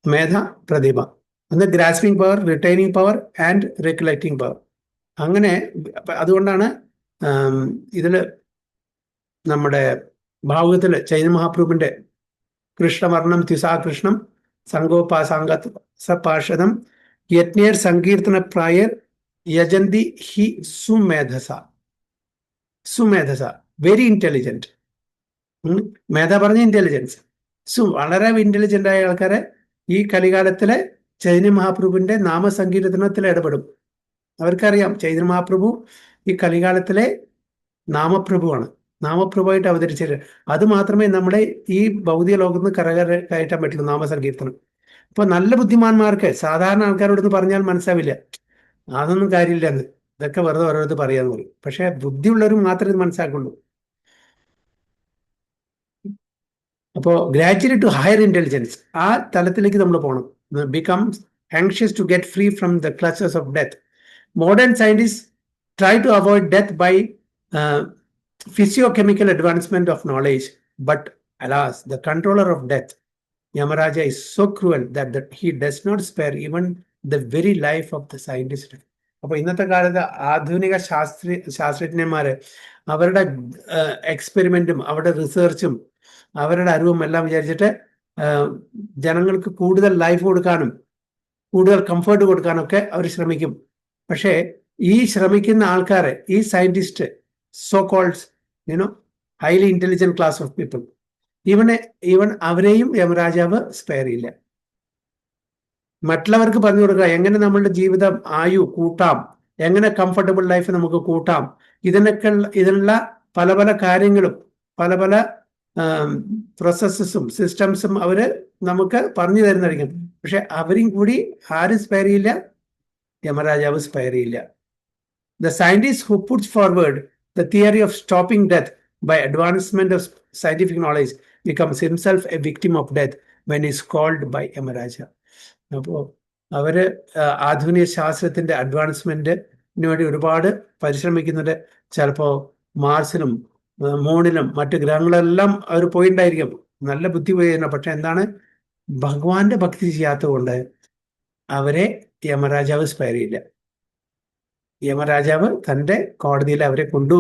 മേധ, പ്രതിഭ. ഒന്ന് grasping power, retaining power and recollecting power. അങ്ങനെ അതുകൊണ്ടാണ് ഇതില് നമ്മുടെ ഭാഗവതത്തില് ചൈതന്യ മഹാപ്രഭുവിന്റെ കൃഷ്ണവർണം ത്യുസാകൃഷ്ണം സംഗോപാസാംഗപാർഷദം യജ്ഞേർ സങ്കീർത്തന പ്രായർ യജന്തി ഹി സുമേധസ, വെരി ഇന്റലിജന്റ്. മേധ പറഞ്ഞ ഇന്റലിജൻസ്. വളരെ ഇന്റലിജന്റ് ആയ ആൾക്കാരെ ഈ കലികാലത്തിലെ ചൈതന്യ മഹാപ്രഭുവിന്റെ നാമസങ്കീർത്തനത്തിൽ ഇടപെടും. അവർക്കറിയാം ചൈതന്യ മഹാപ്രഭു ഈ കലികാലത്തിലെ നാമപ്രഭുവാണ്, നാമപ്രഭുവായിട്ട് അവതരിച്ചത്. അത് മാത്രമേ നമ്മുടെ ഈ ഭൗതിക ലോകത്ത് നിന്ന് കയറ്റാൻ പറ്റുള്ളൂ, നാമസങ്കീർത്തനം. അപ്പൊ നല്ല ബുദ്ധിമാന്മാർക്ക്, സാധാരണ ആൾക്കാരോടൊന്ന് പറഞ്ഞാൽ മനസ്സിലാവില്ല, അതൊന്നും കാര്യമില്ലെന്ന്. ഇതൊക്കെ വെറുതെ ഓരോരുത്തർ പറയാന്ന് പറയും. പക്ഷെ ബുദ്ധിയുള്ളവർ മാത്രമേ ഇത് മനസ്സിലാക്കുള്ളൂ. അപ്പോൾ ഗ്രാജുവലി ടു ഹയർ ഇന്റലിജൻസ്, ആ തലത്തിലേക്ക് നമ്മൾ പോകണം. Becomes anxious to get free from the clutches of death. Modern scientists try to avoid death by physiochemical advancement of knowledge, but alas, the controller of death, Yamaraja, is so cruel that he does not spare even the very life of the scientist. അപ്പോൾ ഇന്നത്തെ കാലത്ത് ആധുനിക ശാസ്ത്രജ്ഞന്മാര് അവരുടെ എക്സ്പെരിമെന്റും അവരുടെ റിസർച്ചും അവരുടെ അറിവും എല്ലാം വിചാരിച്ചിട്ട് ജനങ്ങൾക്ക് കൂടുതൽ ലൈഫ് കൊടുക്കാനും കൂടുതൽ കംഫർട്ട് കൊടുക്കാനൊക്കെ അവർ ശ്രമിക്കും. പക്ഷേ ഈ ശ്രമിക്കുന്ന ആൾക്കാരെ, ഈ scientist, so called highly intelligent class of people, even അവരെയും യമരാജാവ് സ്പെയർ ചെയ്യില്ല. മറ്റുള്ളവർക്ക് പറഞ്ഞു കൊടുക്കുക എങ്ങനെ നമ്മളുടെ ജീവിതം ആയു കൂട്ടാം, എങ്ങനെ കംഫർട്ടബിൾ ലൈഫ് നമുക്ക് കൂട്ടാം, ഇതിനുള്ള പല പല കാര്യങ്ങളും പല പല പ്രോസസ്സസും സിസ്റ്റംസും അവര് നമുക്ക് പറഞ്ഞു തരുന്നതായിരിക്കും. പക്ഷെ അവരും കൂടി ആരും സ്പെയർ ചെയ്യില്ല, യമരാജാവ് സ്പെയർ ചെയ്യില്ല. The scientist who puts forward the theory of stopping death by advancement of scientific knowledge becomes himself a victim of death when he is called by Yamaraja. അപ്പോൾ അവര് ആധുനിക ശാസ്ത്രത്തിന്റെ അഡ്വാൻസ്മെന്റിന് വേണ്ടി ഒരുപാട് പരിശ്രമിക്കുന്നുണ്ട്. ചിലപ്പോൾ മാർസിലും മൂണിലും മറ്റു ഗ്രഹങ്ങളെല്ലാം അവർ പോയിട്ടുണ്ടായിരിക്കും, നല്ല ബുദ്ധി പോയിരുന്നു. പക്ഷെ എന്താണ്, ഭഗവാന്റെ ഭക്തി ചെയ്യാത്തത് കൊണ്ട് അവരെ യമരാജാവ് സ്പെയർ ചെയ്യില്ല. യമരാജാവ് തന്റെ കോടതിയിൽ അവരെ കൊണ്ടു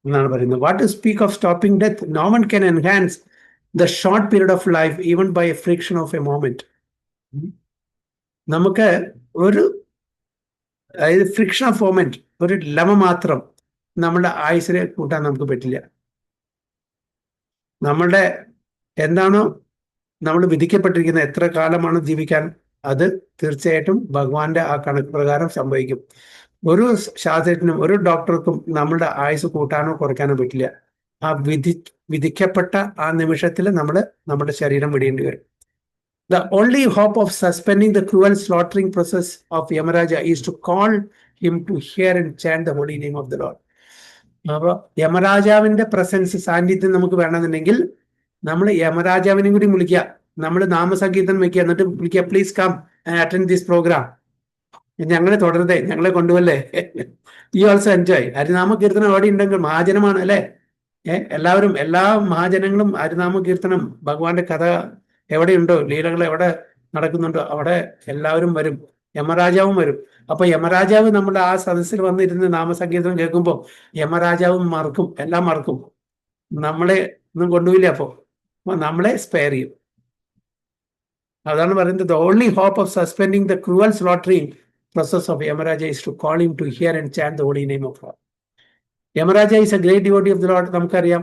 എന്നാണ് പറയുന്നത്. What to speak of stopping death, no one can enhance the short period of life even by a fraction of a moment. നമുക്ക് ഒരു ഫ്രിക്ഷൻ ഓഫ് മോമെന്റ്, ഒരു ലമ മാത്രം നമ്മളുടെ ആയുസിനെ കൂട്ടാൻ നമുക്ക് പറ്റില്ല. നമ്മളുടെ എന്താണോ നമ്മൾ വിധിക്കപ്പെട്ടിരിക്കുന്നത്, എത്ര കാലമാണ് ജീവിക്കാൻ, അത് തീർച്ചയായിട്ടും ഭഗവാന്റെ ആ കണക്ക് പ്രകാരം സംഭവിക്കും. ഒരു ശാസ്ത്രജ്ഞനും ഒരു ഡോക്ടർക്കും നമ്മളുടെ ആയുസ് കൂട്ടാനോ കുറയ്ക്കാനോ പറ്റില്ല. ആ വിധിക്കപ്പെട്ട ആ നിമിഷത്തിൽ നമ്മുടെ ശരീരം വിടേണ്ടി വരും. The only hope of suspending the cruel slaughtering process of Yamaraja is to call him to hear and chant the holy name of the Lord. അപ്പോൾ യമരാജാവിന്റെ പ്രസൻസ്, സാന്നിധ്യം നമുക്ക് വേണമെന്നുണ്ടെങ്കിൽ നമ്മൾ യമരാജാവിനെയും കൂടി വിളിക്കുക. നമ്മൾ നാമസംഗീതം വെക്കുക, എന്നിട്ട് വിളിക്കുക, please come and attend this programme, ഞങ്ങളെ തുടരുതേ, ഞങ്ങളെ കൊണ്ടുപോലേ, യു ഓൾസോ എൻജോയ്. ഹരിനാമ കീർത്തനം അവിടെ ഉണ്ടെങ്കിൽ മഹാജനമാണ് അല്ലേ. എല്ലാവരും, എല്ലാ മഹാജനങ്ങളും ഹരിനാമ കീർത്തനം, ഭഗവാന്റെ കഥ എവിടെയുണ്ടോ, ലീലകൾ എവിടെ നടക്കുന്നുണ്ടോ അവിടെ എല്ലാവരും വരും, യമരാജാവും വരും. അപ്പൊ യമരാജാവ് നമ്മുടെ ആ സദസ്സിൽ വന്നിരുന്ന് നാമസംഗീതം കേൾക്കുമ്പോൾ യമരാജാവും മറക്കും, എല്ലാം മറക്കും, നമ്മളെ ഒന്നും കൊണ്ടുപോയില്ല. അപ്പോ നമ്മളെ സ്പെയർ ചെയ്യും. അതാണ് പറയുന്നത്, the only hope of suspending the cruel slaughtering process of Yamaraja is to call him to hear and chant the holy name of God. Yamaraja is a great devotee of the Lord. നമുക്കറിയാം,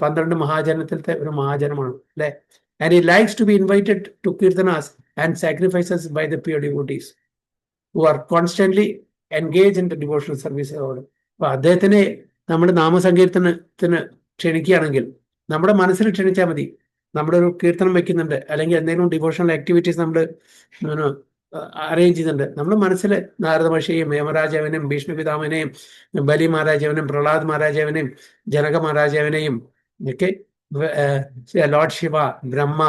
12 മഹാജനത്തിലത്തെ ഒരു മഹാജനമാണ് അല്ലെ. And he likes to be invited to kirtanas and sacrifices by the pure devotees who are constantly engaged in the devotional service. അപ്പൊ അദ്ദേഹത്തിനെ നമ്മൾ നാമസങ്കീർത്തനത്തിന് ക്ഷണിക്കുകയാണെങ്കിൽ നമ്മുടെ മനസ്സിൽ ക്ഷണിച്ചാൽ മതി. നമ്മുടെ ഒരു കീർത്തനം വെക്കുന്നുണ്ട്, അല്ലെങ്കിൽ എന്തെങ്കിലും ഡിവോഷണൽ ആക്ടിവിറ്റീസ് നമ്മൾ അറേഞ്ച് ചെയ്യുന്നുണ്ട്, നമ്മുടെ മനസ്സിൽ നാരദ മഹർഷിയെയും യമരാജാവിനെയും ഭീഷ്മ പിതാമനെയും ബലി മഹാരാജാവിനെയും പ്രഹ്ലാദ് മഹാരാജാവിനെയും ജനക മഹാരാജാവിനെയും ഒക്കെ, ലോർഡ് ശിവ, ബ്രഹ്മ,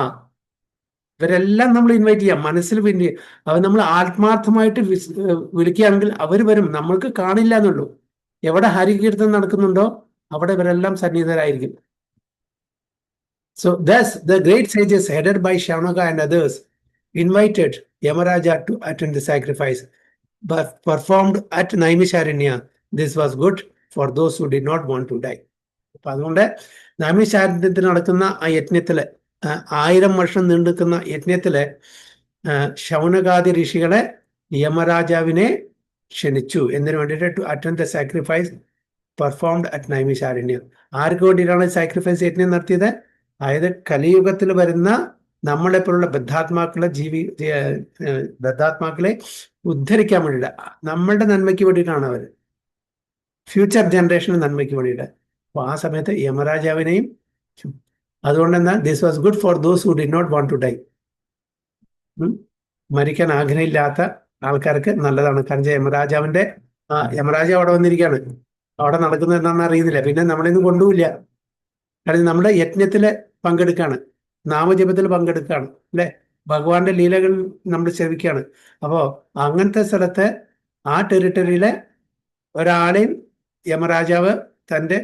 ഇവരെല്ലാം നമ്മൾ ഇൻവൈറ്റ് ചെയ്യാം, മനസ്സിൽ പിന്നെ അവർ നമ്മൾ ആത്മാർത്ഥമായിട്ട് വിളിക്കുകയാണെങ്കിൽ അവർ വരും. നമ്മൾക്ക് കാണില്ല എന്നുള്ളൂ. എവിടെ ഹരികീർത്തനം നടക്കുന്നുണ്ടോ അവിടെ ഇവരെല്ലാം സന്നിഹിതരായിരിക്കും. So thus the great sages headed by Shaunaka and others invited Yamaraja to attend the sacrifice but performed at Naimisharanya. This was good for those who did not want to die. അപ്പൊ അതുകൊണ്ട് നൈമിഷാരണ്യത്തിൽ നടക്കുന്ന ആ യജ്ഞത്തില്, 1000 വർഷം നീണ്ടുനിൽക്കുന്ന യജ്ഞത്തില് ശൗനകാദി ഋഷികളെ യമരാജാവിനെ ക്ഷണിച്ചു. എന്തിനു വേണ്ടിയിട്ട്? To attend the sacrifice performed at Naimisharanya. ആർക്ക് വേണ്ടിയിട്ടാണ് സാക്രിഫൈസ് യജ്ഞം നടത്തിയത്? അതായത് കലിയുഗത്തിൽ വരുന്ന നമ്മളെപ്പോലുള്ള ബദ്ധാത്മാക്കളെ ഉദ്ധരിക്കാൻ വേണ്ടിയിട്ട്, നമ്മളുടെ നന്മയ്ക്ക് വേണ്ടിയിട്ടാണ് അവർ, ഫ്യൂച്ചർ ജനറേഷന് നന്മയ്ക്ക് വേണ്ടിയിട്ട്. അപ്പൊ ആ സമയത്ത് യമരാജാവിനെയും അതുകൊണ്ട് തന്നെ this was good for those who did not want to die. മരിക്കാൻ ആഗ്രഹമില്ലാത്ത ആൾക്കാർക്ക് നല്ലതാണ്. കാരണം യമരാജാവിന്റെ യമരാജ അവിടെ വന്നിരിക്കുകയാണ്. അവിടെ നടക്കുന്നത് എന്താണെന്ന് അറിയുന്നില്ല. പിന്നെ നമ്മളിന്ന് കൊണ്ടുപോയില്ല. കാരണം നമ്മുടെ യജ്ഞത്തില് പങ്കെടുക്കാണ്, നാമജപത്തിൽ പങ്കെടുക്കുകയാണ്, അല്ലെ? ഭഗവാന്റെ ലീലകൾ നമ്മൾ സേവിക്കുകയാണ്. അപ്പോ അങ്ങനത്തെ സ്ഥലത്ത് ആ ടെറിട്ടറിയിലെ ഒരാളെയും യമരാജാവ് തന്റെ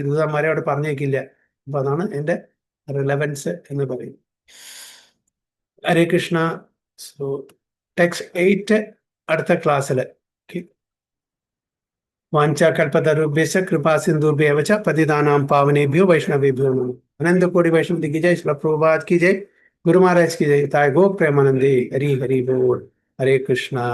ദൂതന്മാരെ അവിടെ പറഞ്ഞേക്കില്ല. അപ്പൊ അതാണ് എന്റെ റിലവൻസ് എന്ന് പറയും. ഹരേ കൃഷ്ണ. സോ ടെക്സ്റ്റ് 8 അടുത്ത ക്ലാസ്സിൽ. വാഞ്ചാകൽപതരുഭ്യശ്ച കൃപാ സിന്ധുഭ്യേവ ച പതിതാനാം പാവനേഭ്യോ വൈഷ്ണവേഭ്യോ നമഃ. അനന്ത കോടി വൈഷ്ണവ് की जय, श्रील प्रभुपाद की जय, गुरु महाराज की जय, ताय गो प्रेमानंदे, हरि हरि बोल, हरे कृष्णा.